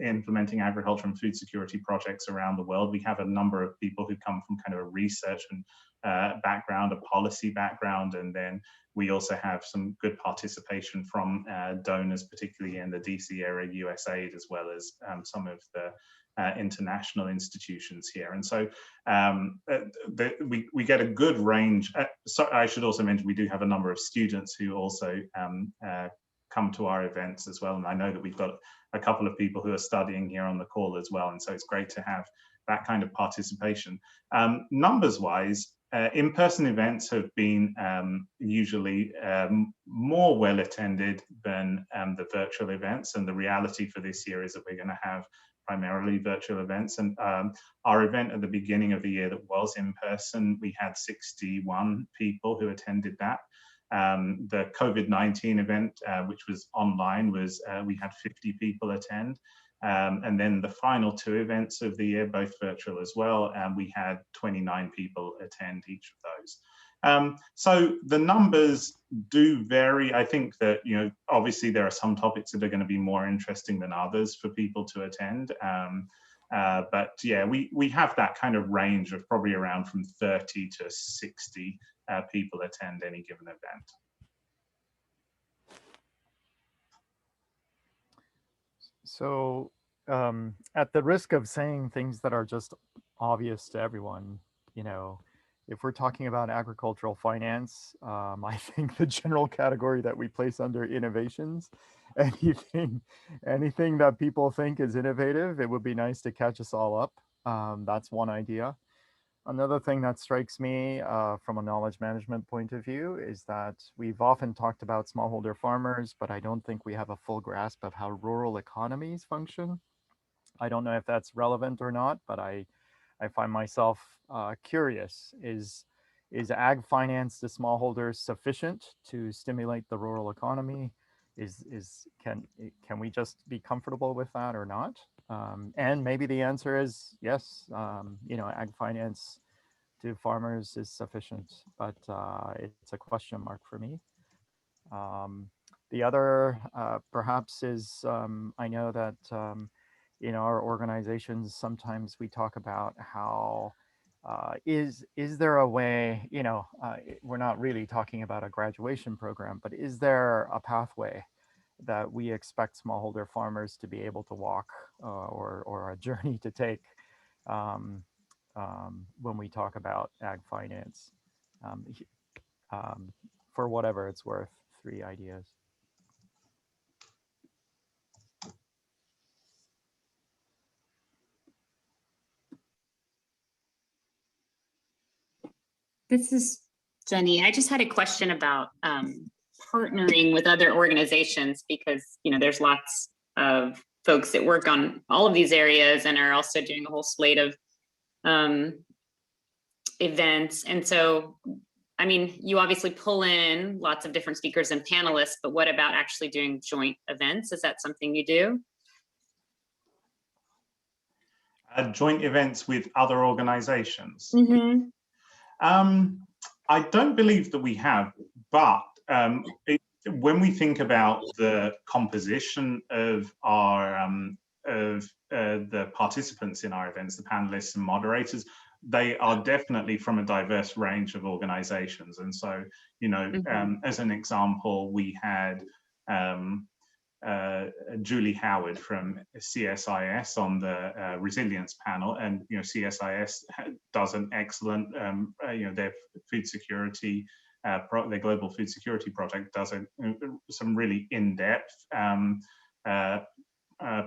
implementing agriculture and food security projects around the world. We have a number of people who come from kind of a research and background, a policy background, and then we also have some good participation from donors, particularly in the DC area, USAID, as well as some of the international institutions here. And so we get a good range. So I should also mention we do have a number of students who also come to our events as well. And I know that we've got a couple of people who are studying here on the call as well. And so it's great to have that kind of participation. Numbers-wise, in-person events have been usually more well attended than the virtual events. And the reality for this year is that we're going to have primarily virtual events. And our event at the beginning of the year that was in person, we had 61 people who attended that. The COVID-19 event, which was online, was we had 50 people attend. And then the final 2 events of the year, both virtual as well, and we had 29 people attend each of those. So the numbers do vary. I think that, you know, obviously there are some topics that are going to be more interesting than others for people to attend. But yeah, we have that kind of range of probably around from 30 to 60 people attend any given event. So at the risk of saying things that are just obvious to everyone, you know, if we're talking about agricultural finance, I think the general category that we place under innovations, anything that people think is innovative, it would be nice to catch us all up. That's one idea. Another thing that strikes me from a knowledge management point of view is that we've often talked about smallholder farmers, but I don't think we have a full grasp of how rural economies function. I don't know if that's relevant or not, but I find myself curious. Is ag finance to smallholders sufficient to stimulate the rural economy? Can we just be comfortable with that or not? And maybe the answer is yes. You know, ag finance to farmers is sufficient, but it's a question mark for me. The other perhaps is I know that in our organizations sometimes we talk about how is there a way, you know, we're not really talking about a graduation program, but is there a pathway that we expect smallholder farmers to be able to walk or a journey to take when we talk about ag finance? For whatever it's worth, 3 ideas. This is Jenny. I just had a question about partnering with other organizations, because, you know, there's lots of folks that work on all of these areas and are also doing a whole slate of events. And so, I mean, you obviously pull in lots of different speakers and panelists, but what about actually doing joint events? Is that something you do? Joint events with other organizations? Mm-hmm. I don't believe that we have, but when we think about the composition of our the participants in our events, the panelists and moderators, they are definitely from a diverse range of organizations. And so, you know, as an example, we had Julie Howard from CSIS on the resilience panel, and you know, CSIS does an excellent, you know, their food security, their global food security project does some really in-depth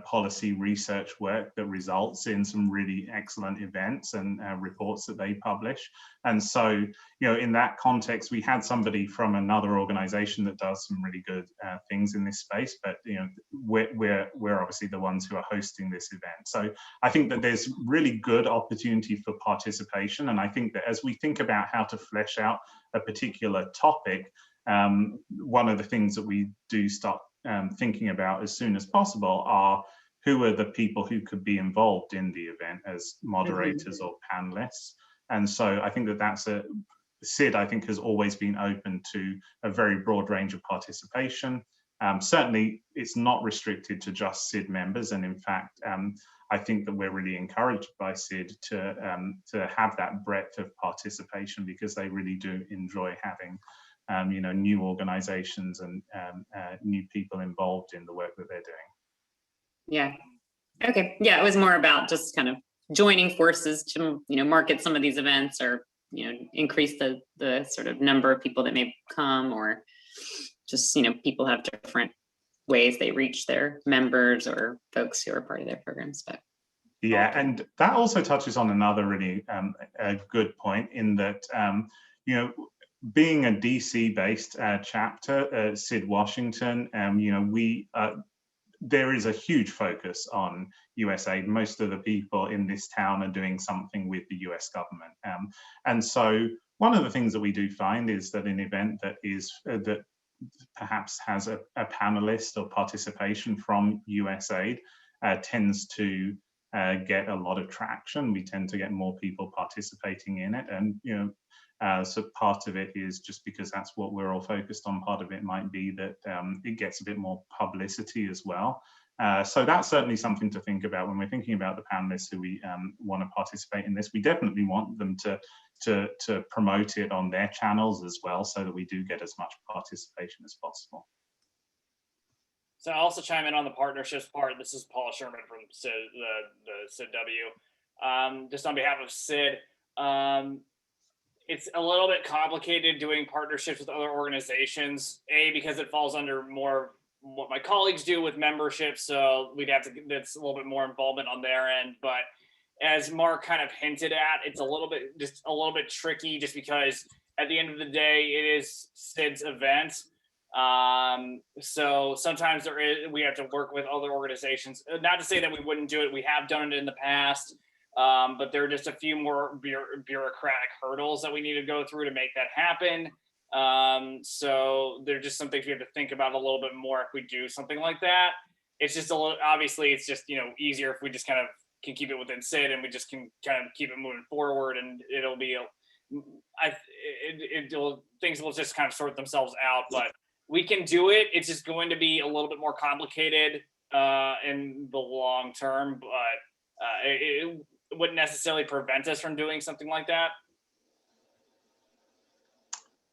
policy research work that results in some really excellent events and reports that they publish. And so, you know, in that context, we had somebody from another organization that does some really good things in this space, but, you know, we're obviously the ones who are hosting this event. So I think that there's really good opportunity for participation. And I think that as we think about how to flesh out a particular topic, one of the things that we do start thinking about as soon as possible are who are the people who could be involved in the event as moderators or panelists. And so I think that that's SID, I think, has always been open to a very broad range of participation. Certainly, it's not restricted to just SID members. And in fact, I think that we're really encouraged by SID to have that breadth of participation, because they really do enjoy having you know, new organizations and new people involved in the work that they're doing. Yeah. Okay. Yeah, it was more about just kind of joining forces to, you know, market some of these events, or, you know, increase the sort of number of people that may come, or just, you know, people have different ways they reach their members or folks who are part of their programs. But yeah, and that also touches on another really a good point, in that, you know, being a DC-based chapter, SID Washington, you know, there is a huge focus on USAID. Most of the people in this town are doing something with the US government. And so one of the things that we do find is that an event that is, that perhaps has a panelist or participation from USAID, tends to get a lot of traction. We tend to get more people participating in it, and so part of it is just because that's what we're all focused on. Part of it might be that it gets a bit more publicity as well. So that's certainly something to think about when we're thinking about the panelists who we want to participate in this. We definitely want them to promote it on their channels as well, so that we do get as much participation as possible. So I'll also chime in on the partnerships part. This is Paul Sherman from SID, the SID-W. Just on behalf of SID, it's a little bit complicated doing partnerships with other organizations, because it falls under more what my colleagues do with membership. So we'd have to, that's a little bit more involvement on their end. But as Mark kind of hinted at, it's a little bit tricky, just because at the end of the day, it is SID's event. So sometimes we have to work with other organizations. Not to say that we wouldn't do it. We have done it in the past. But there are just a few more bureaucratic hurdles that we need to go through to make that happen. So there's just some things we have to think about a little bit more if we do something like that. It's just a little, obviously it's just, easier if we just kind of can keep it within SID and we just can kind of keep it moving forward, and it'll be, things will just kind of sort themselves out, but we can do it. It's just going to be a little bit more complicated in the long term, but it wouldn't necessarily prevent us from doing something like that.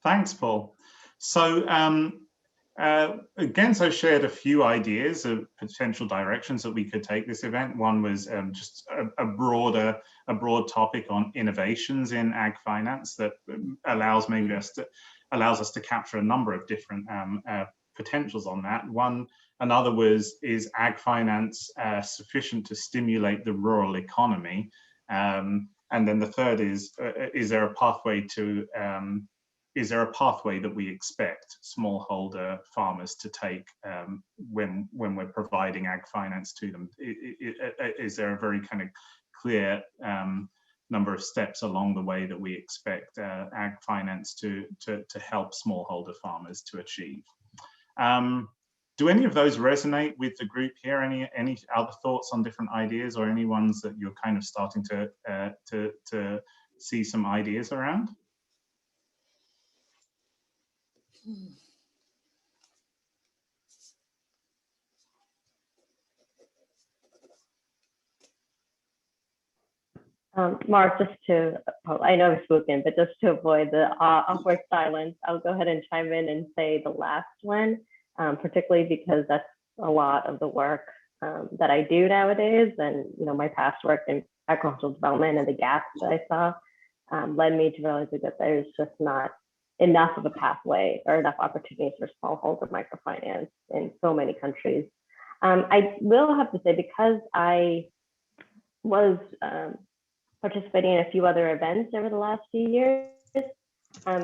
Thanks, Paul. So Genzo shared a few ideas of potential directions that we could take this event. One was just a broad topic on innovations in ag finance that allows us to capture a number of different potentials on that. Another is ag finance sufficient to stimulate the rural economy? And then the third is there a pathway to that we expect smallholder farmers to take when we're providing ag finance to them? Is there a very kind of clear number of steps along the way that we expect ag finance to help smallholder farmers to achieve? Do any of those resonate with the group here? Any other thoughts on different ideas, or any ones that you're kind of starting to see some ideas around? Mark, I know I've spoken, but just to avoid the awkward silence, I'll go ahead and chime in and say the last one, particularly because that's a lot of the work that I do nowadays. And, my past work in agricultural development and the gaps that I saw led me to realize that there's just not enough of a pathway or enough opportunities for smallholder microfinance in so many countries. I will have to say, because I was participating in a few other events over the last few years, I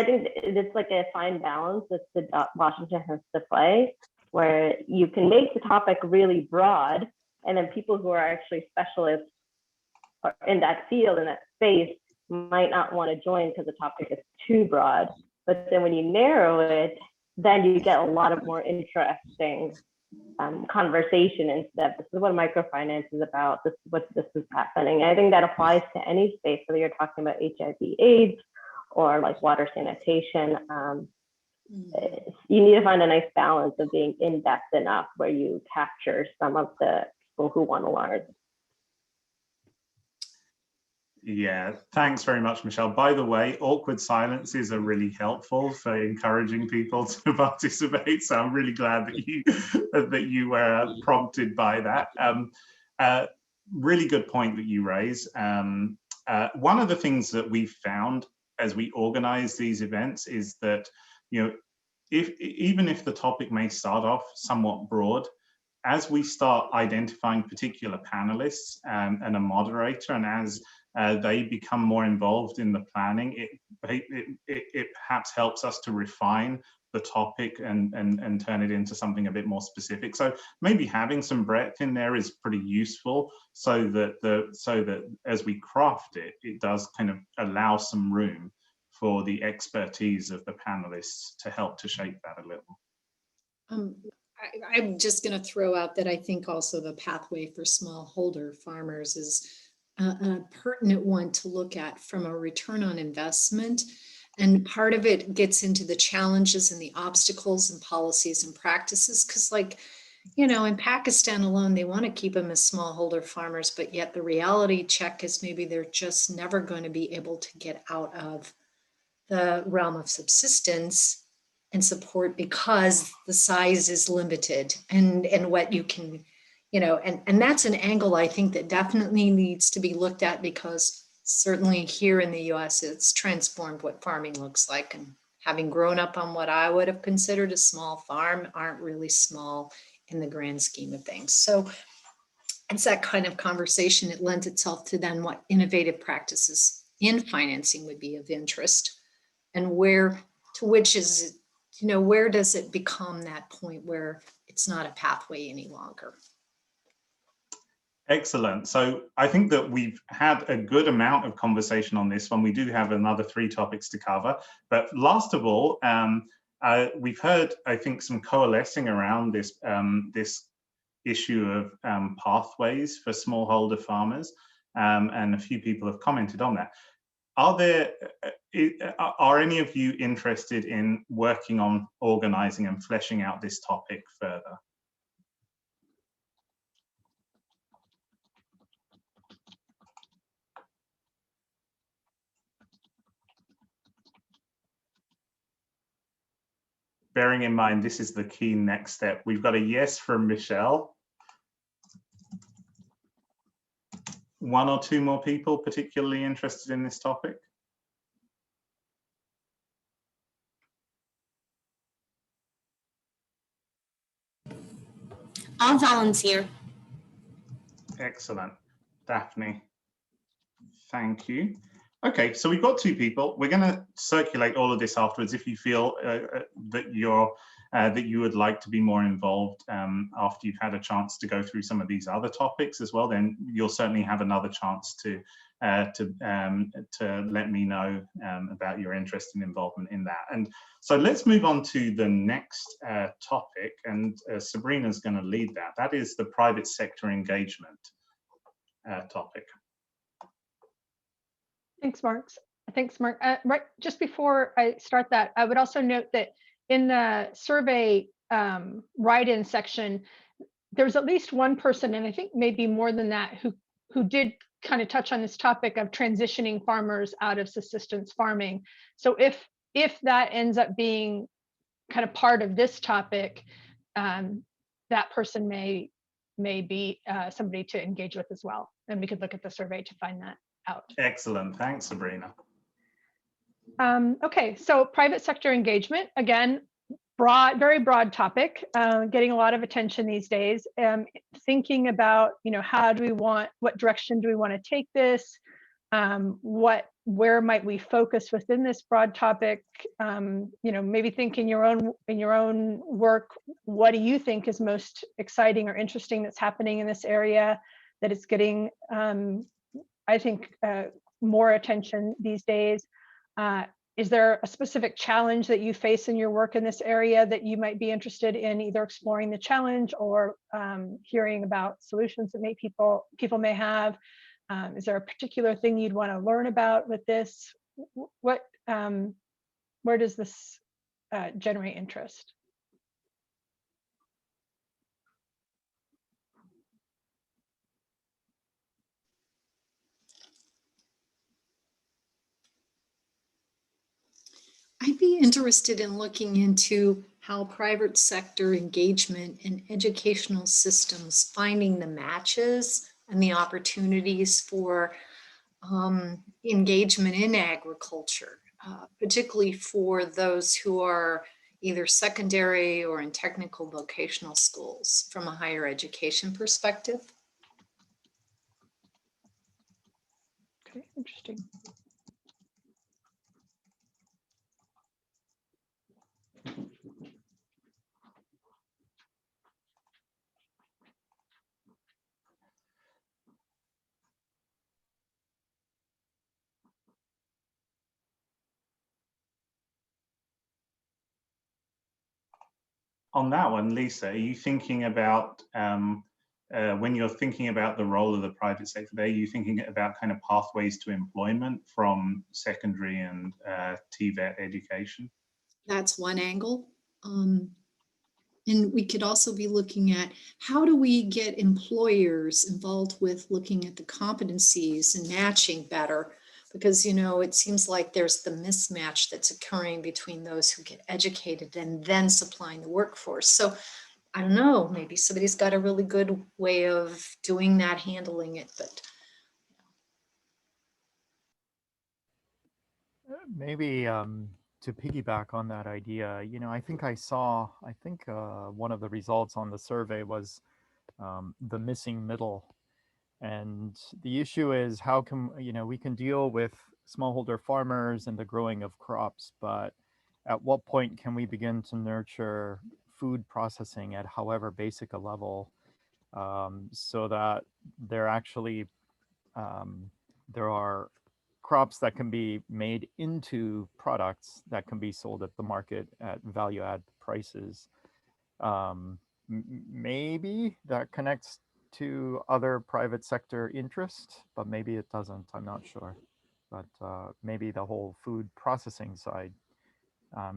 think it's like a fine balance that Washington has to play, where you can make the topic really broad, and then people who are actually specialists in that field, in that space, might not want to join because the topic is too broad. But then when you narrow it, then you get a lot of more interesting conversation instead. This is what microfinance is about. This is happening. And I think that applies to any space, whether you're talking about HIV/AIDS or like water sanitation. You need to find a nice balance of being in depth enough where you capture some of the people who want to learn. Yeah, thanks very much, Michelle. By the way, awkward silences are really helpful for encouraging people to participate. So I'm really glad that you were prompted by that. Really good point that you raise. One of the things that we found as we organize these events is that, even if the topic may start off somewhat broad, as we start identifying particular panelists and a moderator, and as they become more involved in the planning, it perhaps helps us to refine the topic and turn it into something a bit more specific. So maybe having some breadth in there is pretty useful, so that as we craft it, it does kind of allow some room for the expertise of the panelists to help to shape that a little. I'm just going to throw out that I think also the pathway for smallholder farmers is a pertinent one to look at from a return on investment. And part of it gets into the challenges and the obstacles and policies and practices. Because like, you know, in Pakistan alone, they want to keep them as smallholder farmers, but yet the reality check is maybe they're just never going to be able to get out of the realm of subsistence and support because the size is limited and what you can, you know, and that's an angle I think that definitely needs to be looked at, because certainly here in the US, it's transformed what farming looks like. And having grown up on what I would have considered a small farm aren't really small in the grand scheme of things. So it's that kind of conversation. It lends itself to then what innovative practices in financing would be of interest, and where to which is, you know, where does it become that point where it's not a pathway any longer? Excellent. So I think that we've had a good amount of conversation on this one. We do have another 3 topics to cover. But last of all, we've heard, I think, some coalescing around this, this issue of pathways for smallholder farmers. And a few people have commented on that. Are any of you interested in working on organizing and fleshing out this topic further? Bearing in mind, this is the key next step. We've got a yes from Michelle. 1 or 2 more people particularly interested in this topic? I'll volunteer. Excellent. Daphne, thank you. Okay, so we've got 2 people. We're going to circulate all of this afterwards. If you feel that you would like to be more involved after you've had a chance to go through some of these other topics as well, then you'll certainly have another chance to let me know about your interest and involvement in that. And so let's move on to the next topic, and Sabrina's going to lead that. That is the private sector engagement topic. Thanks, Mark. Thanks, Mark. Right, just before I start that, I would also note that in the survey write-in section, there's at least one person, and I think maybe more than that, who did kind of touch on this topic of transitioning farmers out of subsistence farming. So if that ends up being kind of part of this topic, that person may be somebody to engage with as well, and we could look at the survey to find that out. Excellent, thanks, Sabrina. Okay, so private sector engagement, again, very broad topic, getting a lot of attention these days. Thinking about, you know, what direction do we want to take this? Where might we focus within this broad topic? You know, maybe think in your own work, what do you think is most exciting or interesting that's happening in this area that is getting, I think, more attention these days? Is there a specific challenge that you face in your work in this area that you might be interested in either exploring the challenge or hearing about solutions that people may have? Is there a particular thing you'd want to learn about with this? Where does this generate interest? I'd be interested in looking into how private sector engagement and educational systems finding the matches and the opportunities for engagement in agriculture, particularly for those who are either secondary or in technical vocational schools from a higher education perspective. Okay, interesting. On that one, Lisa, are you thinking about, when you're thinking about the role of the private sector, are you thinking about kind of pathways to employment from secondary and TVET education? That's one angle. And we could also be looking at how do we get employers involved with looking at the competencies and matching better? Because, you know, it seems like there's the mismatch that's occurring between those who get educated and then supplying the workforce. So I don't know, maybe somebody's got a really good way of doing that, handling it, but Maybe to piggyback on that idea, you know, I think one of the results on the survey was the missing middle. And the issue is how can, you know, we can deal with smallholder farmers and the growing of crops, but at what point can we begin to nurture food processing at however basic a level, so that there actually there are crops that can be made into products that can be sold at the market at value add prices. Maybe that connects to other private sector interest, but maybe it doesn't. I'm not sure. But maybe the whole food processing side,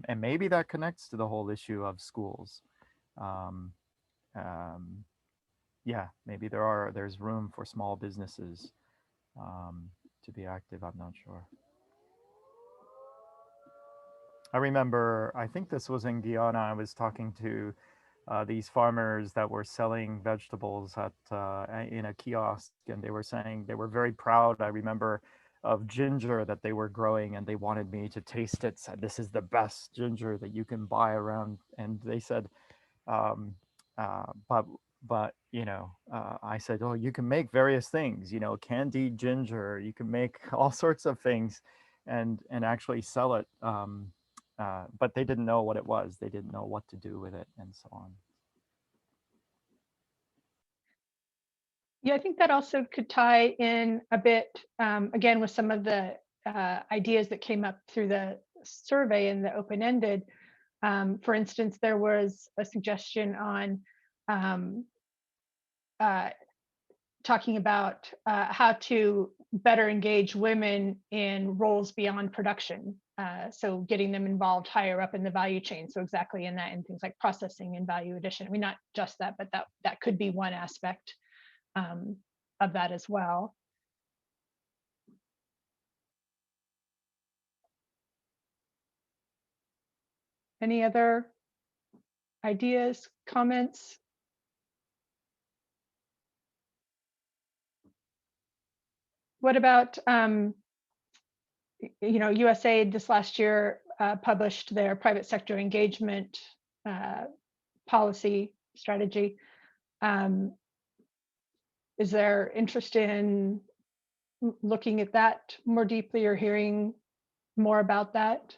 and maybe that connects to the whole issue of schools. Um, yeah, maybe there's room for small businesses to be active. I'm not sure. I remember, I think this was in Guyana, I was talking to these farmers that were selling vegetables in a kiosk, and they were saying they were very proud, I remember, of ginger that they were growing, and they wanted me to taste it, said this is the best ginger that you can buy around. And they said, um, but you know, I said, oh, you can make various things, you know, candied ginger, you can make all sorts of things and actually sell it. But they didn't know what it was. They didn't know what to do with it and so on. Yeah, I think that also could tie in a bit, again, with some of the ideas that came up through the survey and the open-ended. For instance, there was a suggestion on talking about how to better engage women in roles beyond production. So getting them involved higher up in the value chain. So exactly in that, in things like processing and value addition. I mean, not just that, but that could be one aspect of that as well. Any other ideas, comments? What about, you know, USAID this last year published their private sector engagement policy strategy. Is there interest in looking at that more deeply or hearing more about that?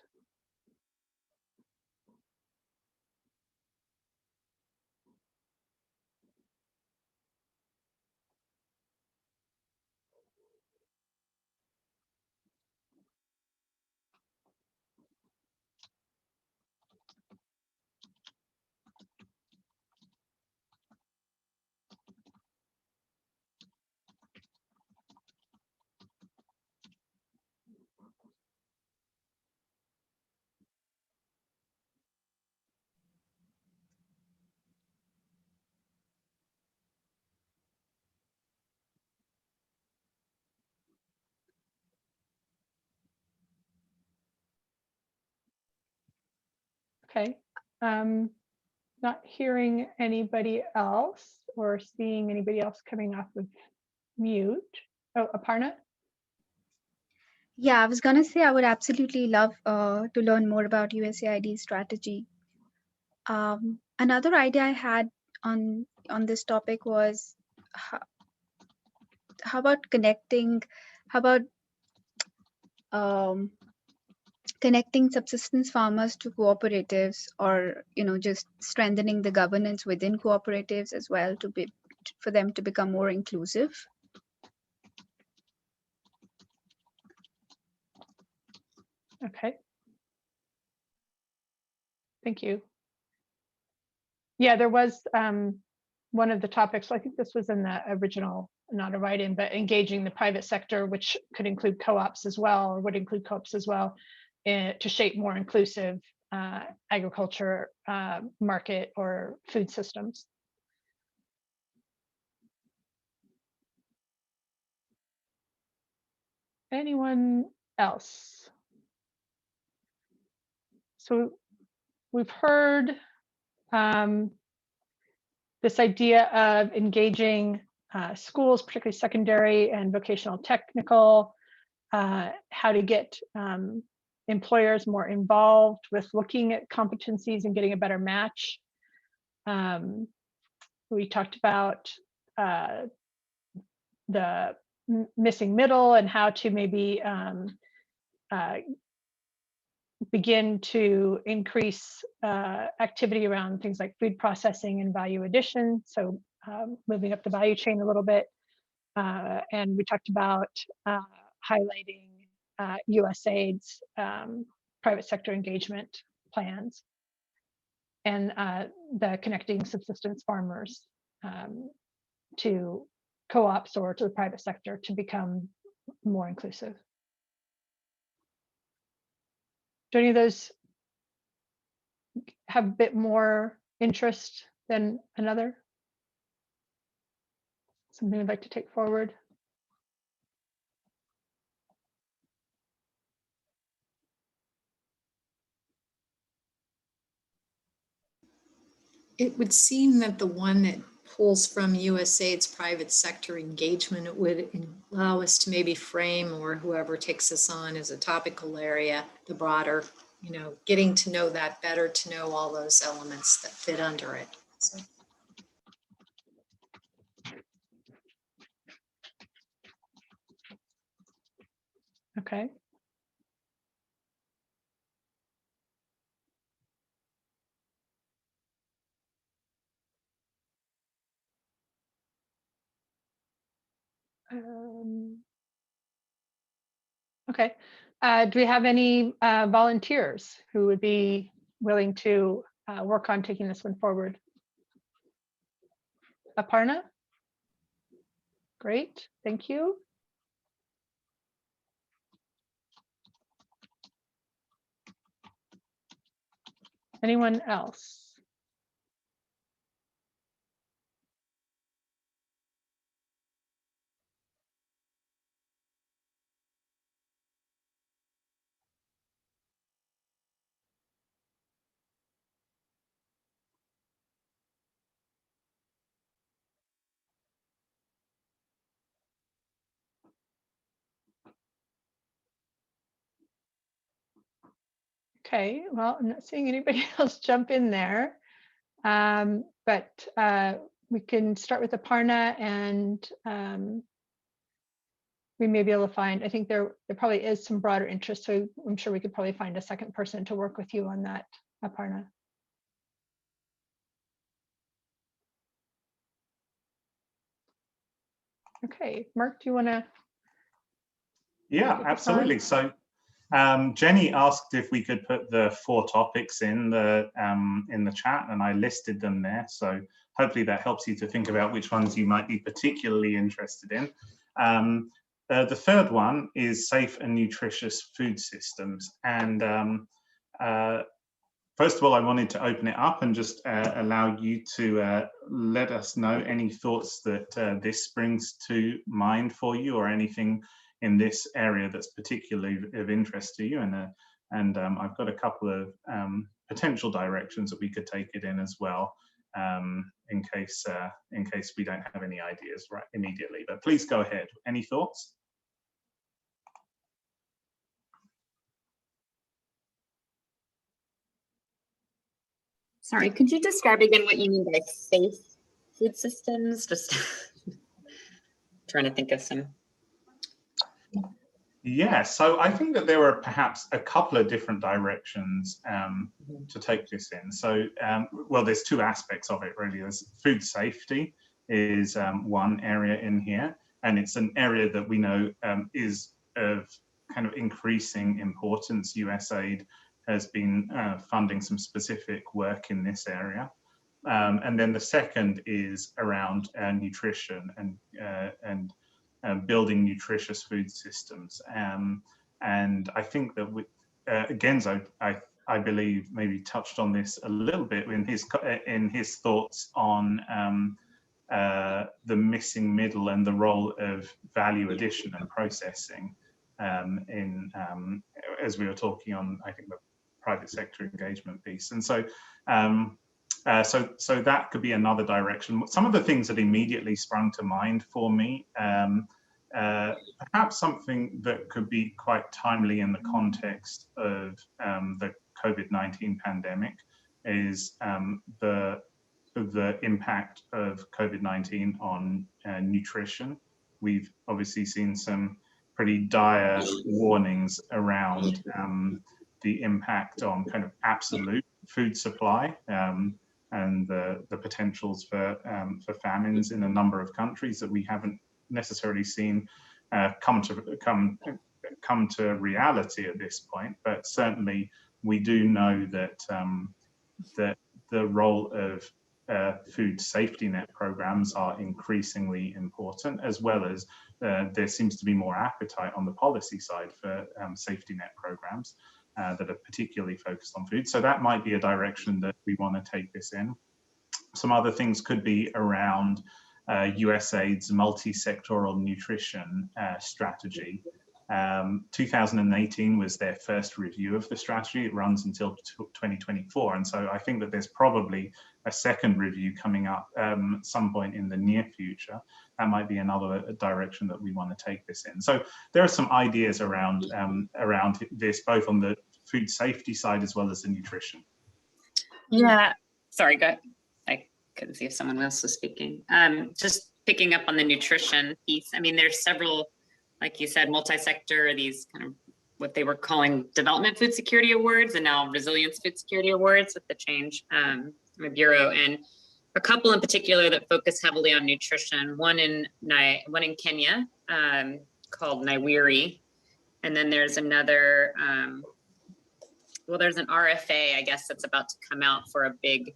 Okay, not hearing anybody else or seeing anybody else coming off of mute. Oh, Aparna? Yeah, I was gonna say I would absolutely love to learn more about USAID strategy. Another idea I had on this topic was how about connecting subsistence farmers to cooperatives, or just strengthening the governance within cooperatives as well for them to become more inclusive. Okay. Thank you. Yeah, there was one of the topics, I think this was in the original, not a write-in, but engaging the private sector, which could include co-ops as well, or would include co-ops as well, to shape more inclusive agriculture market or food systems. Anyone else? So we've heard this idea of engaging schools, particularly secondary and vocational technical, how to get employers more involved with looking at competencies and getting a better match. We talked about the missing middle and how to maybe begin to increase activity around things like food processing and value addition. So moving up the value chain a little bit. And we talked about highlighting USAID's private sector engagement plans and the connecting subsistence farmers to co-ops or to the private sector to become more inclusive. Do any of those have a bit more interest than another? Something I'd like to take forward? It would seem that the one that pulls from USAID's private sector engagement, it would allow us to maybe frame, or whoever takes us on as a topical area, the broader, getting to know that better, to know all those elements that fit under it. So. Okay. Okay. Do we have any volunteers who would be willing to work on taking this one forward? Aparna? Great, thank you. Anyone else? Okay, well, I'm not seeing anybody else jump in there, but we can start with Aparna, and we may be able to find, I think there probably is some broader interest, so I'm sure we could probably find a second person to work with you on that, Aparna. Okay, Mark, do you want to? Yeah, absolutely. So Jenny asked if we could put the 4 topics in the chat, and I listed them there. So hopefully that helps you to think about which ones you might be particularly interested in. The third one is safe and nutritious food systems. And first of all, I wanted to open it up and just allow you to let us know any thoughts that this brings to mind for you, or anything in this area that's particularly of interest to you. And I've got a couple of potential directions that we could take it in as well, in case we don't have any ideas right immediately. But please go ahead. Any thoughts? Sorry, could you describe again what you mean by safe food systems? Just trying to think of some. Yeah, so I think that there are perhaps a couple of different directions to take this in. So, well, there's 2 aspects of it really. There's food safety is one area in here, and it's an area that we know is of kind of increasing importance. USAID has been funding some specific work in this area. And then the second is around nutrition and building nutritious food systems. And I think that Genzo, I believe, maybe touched on this a little bit in his thoughts on the missing middle and the role of value addition and processing as we were talking on, I think, the private sector engagement piece. And so so that could be another direction. Some of the things that immediately sprung to mind for me, perhaps something that could be quite timely in the context of the COVID-19 pandemic is the impact of COVID-19 on nutrition. We've obviously seen some pretty dire warnings around the impact on kind of absolute food supply and the potentials for famines in a number of countries that we haven't necessarily seen come to reality at this point. But certainly we do know that that the role of food safety net programs are increasingly important, as well as there seems to be more appetite on the policy side for safety net programs that are particularly focused on food. So that might be a direction that we want to take this in. Some other things could be around USAID's multi-sectoral nutrition strategy. 2018 was their first review of the strategy. It runs until 2024. And so I think that there's probably a second review coming up some point in the near future. That might be another direction that we want to take this in. So there are some ideas around this, both on the food safety side as well as the nutrition. Yeah, sorry, go ahead. I couldn't see if someone else was speaking. Just picking up on the nutrition piece. I mean, there's several, like you said, multi-sector, these kind of what they were calling development food security awards and now resilience food security awards with the change from the Bureau, and a couple in particular that focus heavily on nutrition. One in Kenya called Naiwiri, and then there's another, well, there's an RFA, I guess, that's about to come out for a big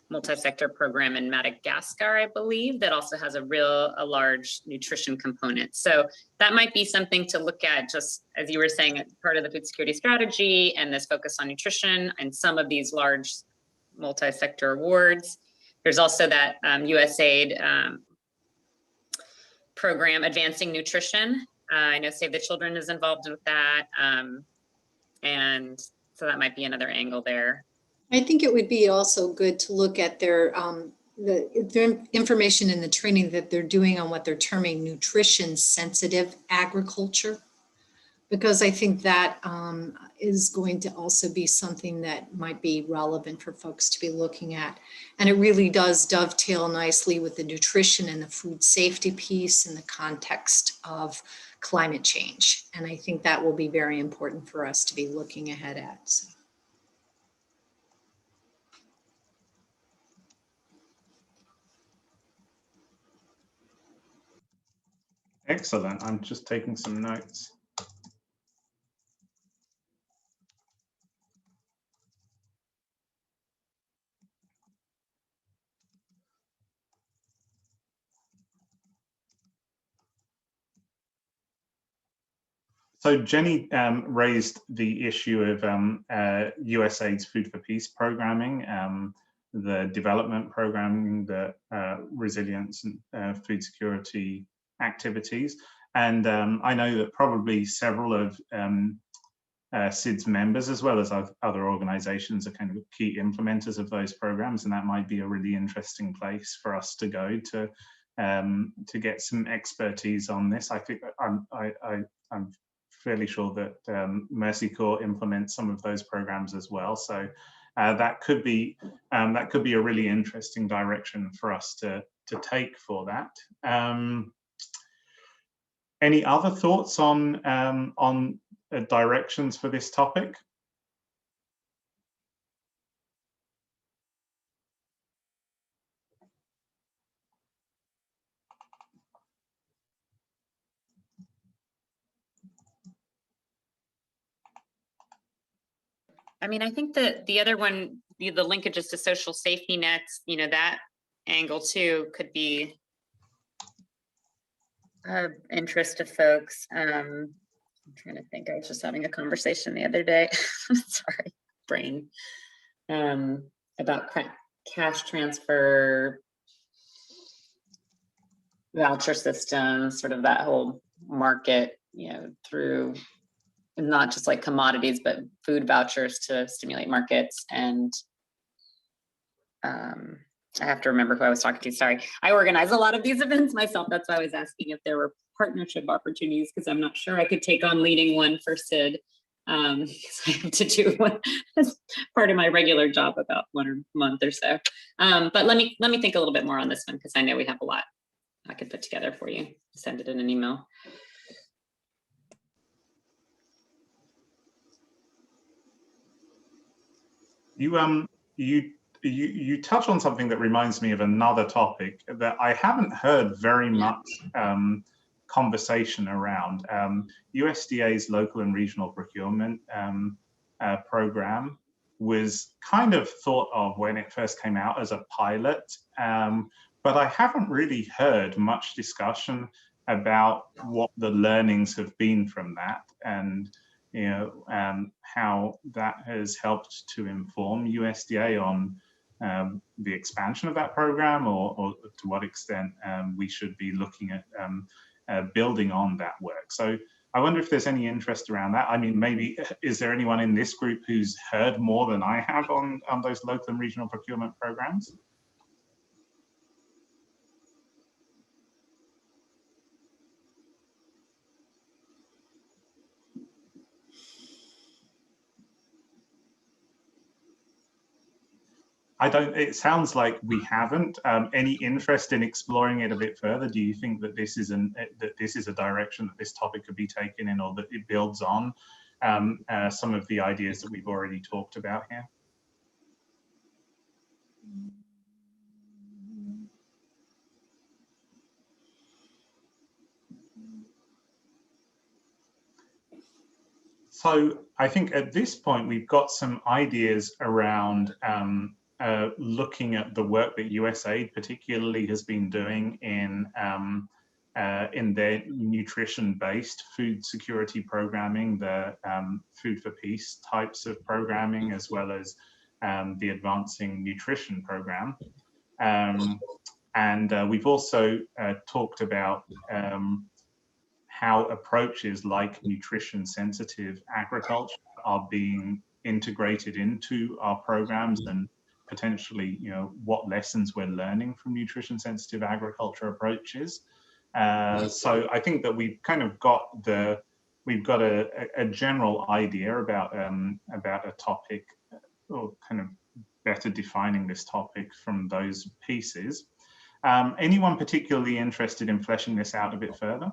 multi-sector program in Madagascar, I believe, that also has a large nutrition component. So that might be something to look at, just as you were saying, part of the food security strategy and this focus on nutrition and some of these large multi-sector awards. There's also that USAID program, Advancing Nutrition. I know Save the Children is involved with that. And so that might be another angle there. I think it would be also good to look at their information in the training that they're doing on what they're terming nutrition sensitive agriculture, because I think that is going to also be something that might be relevant for folks to be looking at. And it really does dovetail nicely with the nutrition and the food safety piece in the context of climate change. And I think that will be very important for us to be looking ahead at. So. Excellent. I'm just taking some notes. So Jenny raised the issue of USAID's Food for Peace programming, the development programming, the resilience and food security activities. And I know that probably several of SID's members, as well as other organizations, are kind of key implementers of those programs, and that might be a really interesting place for us to go to get some expertise on this. I think I'm fairly sure that Mercy Corps implements some of those programs as well. So that could be a really interesting direction for us to take for that. Any other thoughts on directions for this topic? I mean, I think that the other one the linkages to social safety nets, that angle too could be of interest to folks. I'm trying to think. I was just having a conversation the other day. Sorry, brain. About cash transfer, voucher systems, sort of that whole market, through not just like commodities, but food vouchers to stimulate markets. And I have to remember who I was talking to. Sorry, I organize a lot of these events myself. That's why I was asking if there were partnership opportunities, because I'm not sure I could take on leading one for SID. Because I have to do one as part of my regular job about 1 month or so. But let me think a little bit more on this one, because I know we have a lot I could put together for you. Send it in an email. You touch on something that reminds me of another topic that I haven't heard very much conversation around. USDA's local and regional procurement program was kind of thought of when it first came out as a pilot, but I haven't really heard much discussion about what the learnings have been from that, and how that has helped to inform USDA on the expansion of that program, or to what extent we should be looking at building on that work. So I wonder if there's any interest around that. I mean, maybe, is there anyone in this group who's heard more than I have on those local and regional procurement programs? It sounds like we haven't. Any interest in exploring it a bit further? Do you think that this is a direction that this topic could be taken in, or that it builds on some of the ideas that we've already talked about here? So I think at this point we've got some ideas around looking at the work that USAID particularly has been doing in their nutrition-based food security programming, the Food for Peace types of programming, as well as the Advancing Nutrition program. And we've also talked about how approaches like nutrition-sensitive agriculture are being integrated into our programs, and potentially, what lessons we're learning from nutrition-sensitive agriculture approaches. So I think that we've kind of got a general idea about a topic, or kind of better defining this topic from those pieces. Anyone particularly interested in fleshing this out a bit further?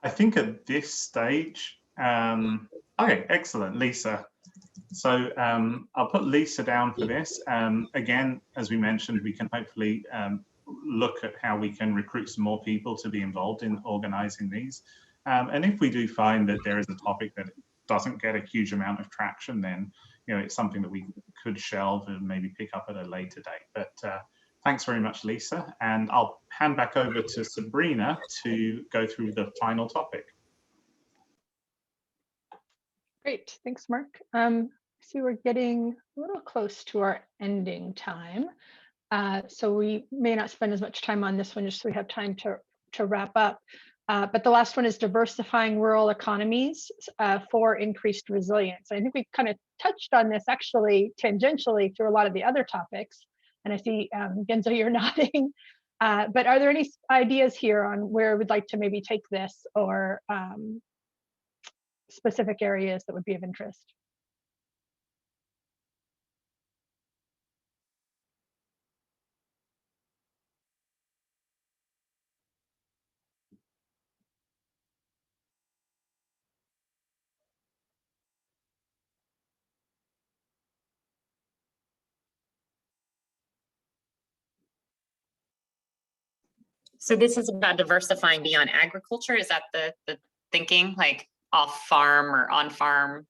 I think at this stage, okay, excellent, Lisa. So I'll put Lisa down for this. Again, as we mentioned, we can hopefully look at how we can recruit some more people to be involved in organizing these. And if we do find that there is a topic that doesn't get a huge amount of traction, then it's something that we could shelve and maybe pick up at a later date. But thanks very much, Lisa. And I'll hand back over to Sabrina to go through the final topic. Great, thanks, Mark. See, we're getting a little close to our ending time. So we may not spend as much time on this one, just so we have time to wrap up. But the last one is diversifying rural economies for increased resilience. I think we kind of touched on this actually tangentially through a lot of the other topics. And I see, Genzo, you're nodding. But are there any ideas here on where we'd like to maybe take this, or specific areas that would be of interest? So this is about diversifying beyond agriculture. Is that the thinking, like off farm or on farm?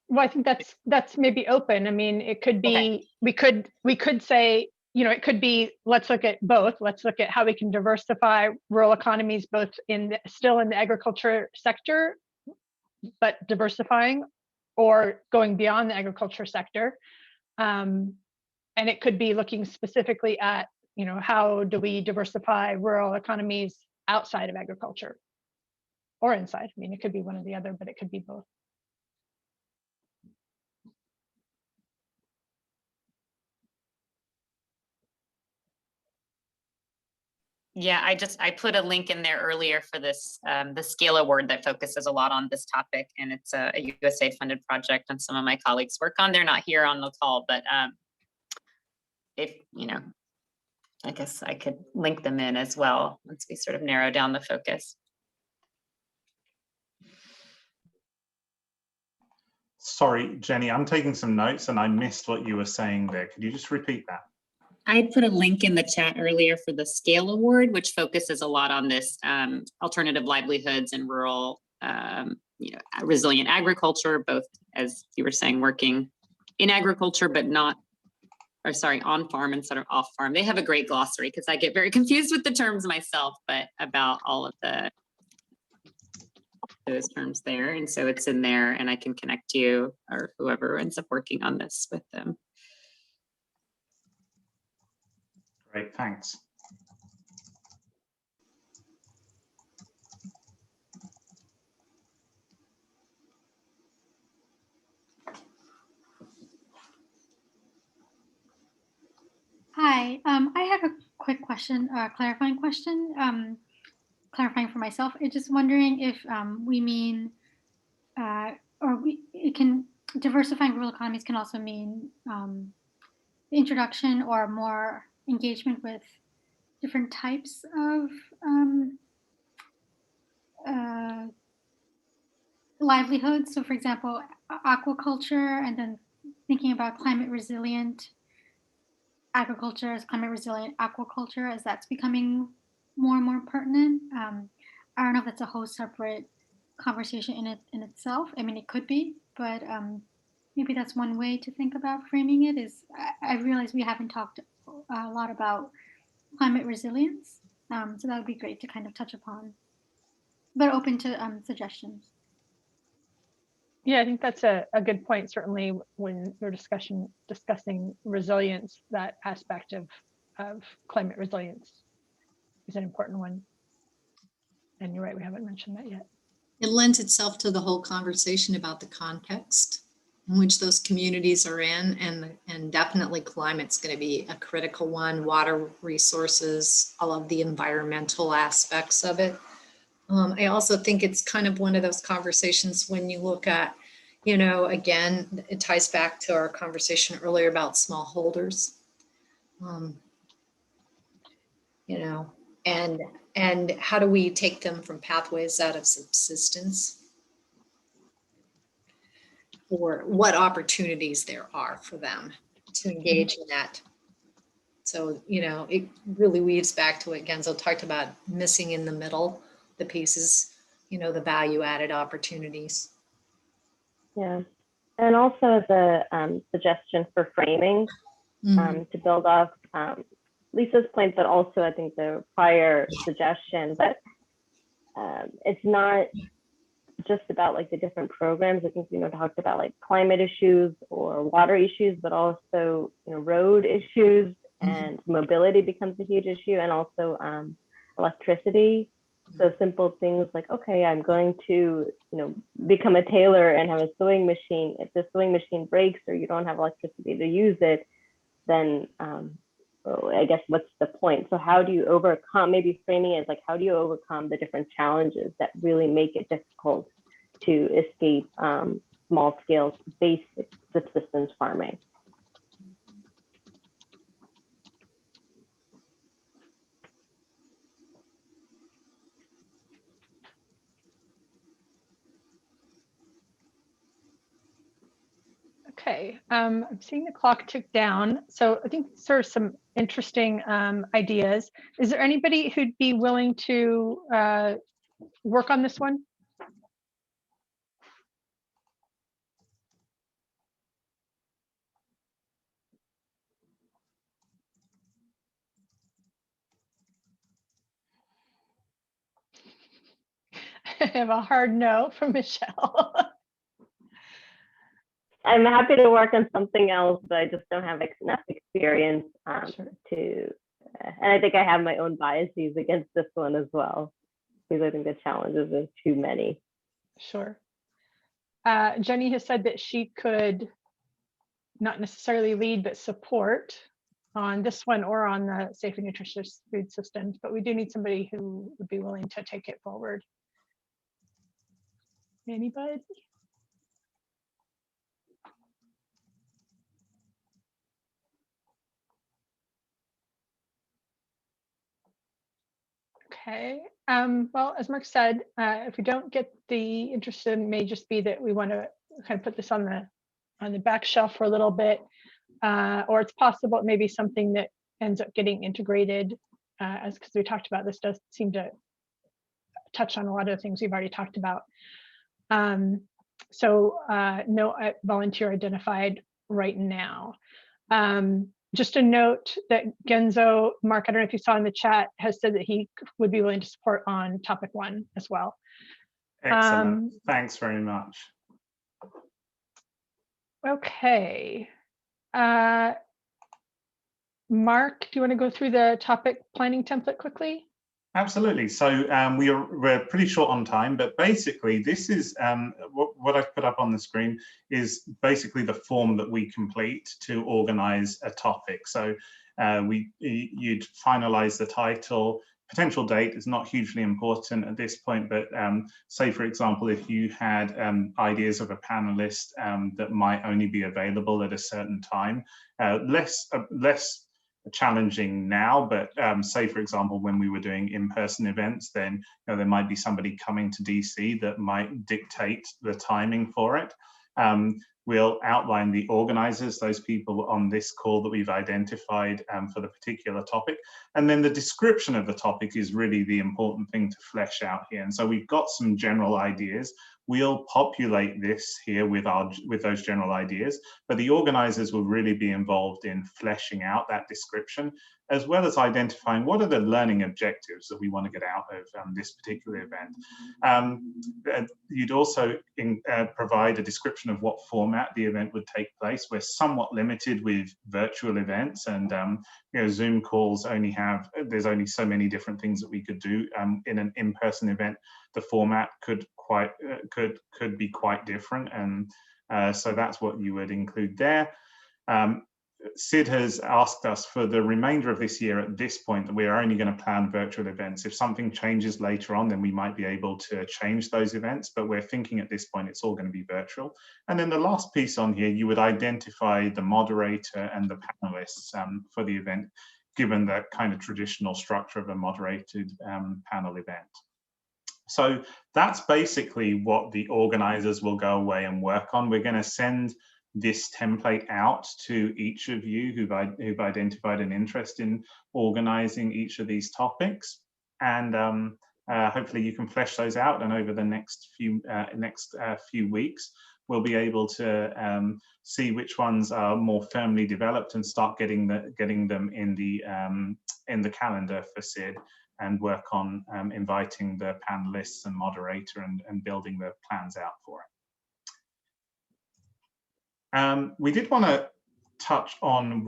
Well, I think that's maybe open. I mean, it could be, we could say, you know, it could be, let's look at both. Let's look at how we can diversify rural economies, both still in the agriculture sector, but diversifying, or going beyond the agriculture sector. And it could be looking specifically at, you know, how do we diversify rural economies outside of agriculture or inside? I mean, it could be one or the other, but it could be both. Yeah, I put a link in there earlier for this, the Scale Award that focuses a lot on this topic, and it's a USAID funded project and some of my colleagues work on. They're not here on the call, but if, you know, I guess I could link them in as well once we sort of narrow down the focus. Sorry, Jenny, I'm taking some notes and I missed what you were saying there. Could you just repeat that? I put a link in the chat earlier for the Scale Award, which focuses a lot on this alternative livelihoods and rural, you know, resilient agriculture, both, as you were saying, working in agriculture, but not, or sorry, on farm instead of off farm. They have a great glossary because I get very confused with the terms myself, but about all of those terms there. And so it's in there and I can connect you or whoever ends up working on this with them. Great, thanks. Hi, I have a quick question, clarifying question, clarifying for myself. I'm just wondering if we mean, diversifying rural economies can also mean the introduction or more engagement with different types of livelihoods. So for example, aquaculture, and then thinking about climate resilient agriculture as climate resilient aquaculture, as that's becoming more and more pertinent. I don't know if that's a whole separate conversation in itself. I mean, it could be, but maybe that's one way to think about framing it. Is I realize we haven't talked a lot about climate resilience, so that would be great to kind of touch upon, but open to suggestions. Yeah, I think that's a good point. Certainly when you're discussing resilience, that aspect of climate resilience is an important one. And you're right, we haven't mentioned that yet. It lends itself to the whole conversation about the context in which those communities are in, and definitely climate's going to be a critical one, water resources, all of the environmental aspects of it. I also think it's kind of one of those conversations when you look at, you know, again, it ties back to our conversation earlier about smallholders, you know, and how do we take them from pathways out of subsistence, or what opportunities there are for them to engage in that. So, you know, it really weaves back to what Genzo talked about, missing in the middle, the pieces, you know, the value added opportunities. Yeah, and also as a suggestion for framing, to build off Lisa's point, but also I think the prior suggestion, but it's not just about like the different programs. I think, you know, talked about like climate issues or water issues, but also, you know, road issues, and mobility becomes a huge issue, and also electricity. So simple things like, okay, I'm going to, you know, become a tailor and have a sewing machine. If the sewing machine breaks or you don't have electricity to use it, then I guess what's the point? So how do you overcome, maybe framing it like, how do you overcome the different challenges that really make it difficult to escape small scale basic subsistence farming? Okay, I'm seeing the clock tick down. So I think these are some interesting ideas. Is there anybody who'd be willing to work on this one? I have a hard no from Michelle. I'm happy to work on something else, but I just don't have enough experience to, and I think I have my own biases against this one as well, because I think the challenges are too many. Sure. Jenny has said that she could not necessarily lead, but support on this one or on the safe and nutritious food systems, but we do need somebody who would be willing to take it forward. Anybody? Okay, well, as Mark said, if we don't get the interest, it may just be that we want to kind of put this on the back shelf for a little bit, or it's possible it may be something that ends up getting integrated, as because we talked about, this does seem to touch on a lot of the things we've already talked about. So no volunteer identified right now. Just a note that Genzo, Mark, I don't know if you saw in the chat, has said that he would be willing to support on topic 1 as well. Excellent. Thanks very much. Okay. Mark, do you want to go through the topic planning template quickly? Absolutely. So we're pretty short on time, but basically this is what I've put up on the screen is basically the form that we complete to organize a topic. So you'd finalize the title. Potential date is not hugely important at this point, but say, for example, if you had ideas of a panelist that might only be available at a certain time, less challenging now, but say, for example, when we were doing in-person events, then there might be somebody coming to DC that might dictate the timing for it. We'll outline the organizers, those people on this call that we've identified for the particular topic. And then the description of the topic is really the important thing to flesh out here. And so we've got some general ideas. We'll populate this here with those general ideas, but the organizers will really be involved in fleshing out that description, as well as identifying what are the learning objectives that we want to get out of this particular event. You'd also provide a description of what format the event would take place. We're somewhat limited with virtual events, and Zoom calls there's only so many different things that we could do. In an in-person event, the format could be quite different, and so that's what you would include there. SID has asked us for the remainder of this year at this point that we are only going to plan virtual events. If something changes later on, then we might be able to change those events, but we're thinking at this point it's all going to be virtual. And then the last piece on here, you would identify the moderator and the panelists for the event, given the kind of traditional structure of a moderated panel event. So that's basically what the organizers will go away and work on. We're going to send this template out to each of you who've identified an interest in organizing each of these topics, and hopefully you can flesh those out, and over the next few weeks we'll be able to see which ones are more firmly developed and start getting them in the calendar for SID, and work on inviting the panelists and moderator and building the plans out for it. We did want to touch on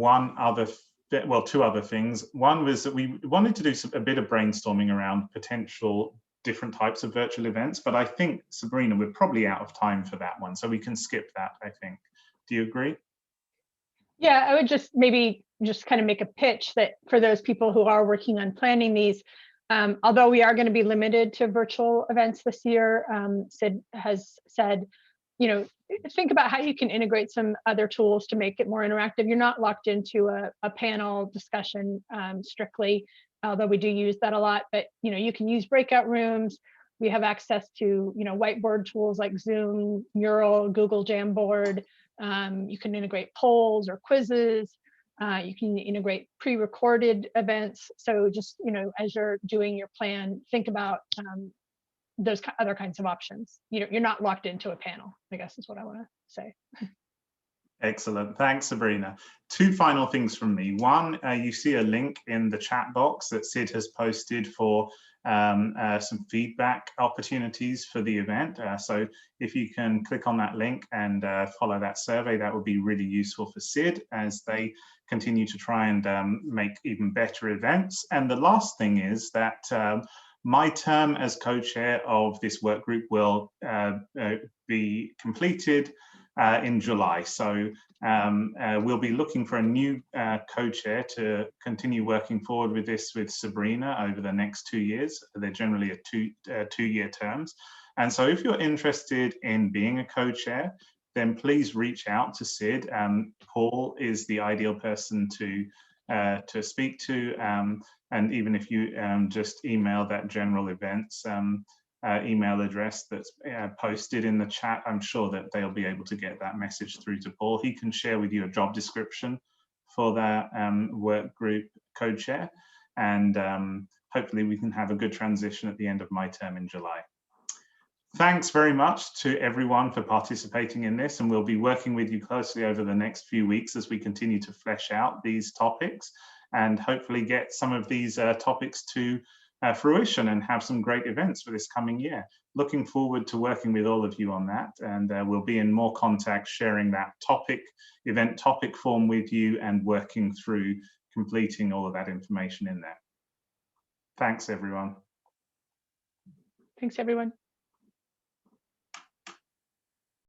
two other things. One was that we wanted to do a bit of brainstorming around potential different types of virtual events, but I think, Sabrina, we're probably out of time for that one, so we can skip that, I think. Do you agree? Yeah, I would just maybe kind of make a pitch that for those people who are working on planning these, although we are going to be limited to virtual events this year, SID has said, think about how you can integrate some other tools to make it more interactive. You're not locked into a panel discussion strictly, although we do use that a lot, but you can use breakout rooms. We have access to whiteboard tools like Zoom, Mural, Google Jamboard, You can integrate polls or quizzes. You can integrate pre-recorded events. So just, as you're doing your plan, think about those other kinds of options. You're not locked into a panel, I guess is what I want to say. Excellent. Thanks, Sabrina. Two final things from me. One, you see a link in the chat box that Sid has posted for some feedback opportunities for the event. So if you can click on that link and follow that survey, that would be really useful for SID as they continue to try and make even better events. And the last thing is that my term as co-chair of this work group will be completed in July. So we'll be looking for a new co-chair to continue working forward with this with Sabrina over the next 2 years. They're generally a two-year terms. And so if you're interested in being a co-chair, then please reach out to Sid. Paul is the ideal person to speak to. And even if you just email that general events email address that's posted in the chat, I'm sure that they'll be able to get that message through to Paul. He can share with you a job description for that work group co-chair, and hopefully we can have a good transition at the end of my term in July. Thanks very much to everyone for participating in this, and we'll be working with you closely over the next few weeks as we continue to flesh out these topics and hopefully get some of these topics to fruition and have some great events for this coming year. Looking forward to working with all of you on that, and we'll be in more contact sharing that event topic form with you and working through completing all of that information in there. Thanks, everyone. Thanks, everyone.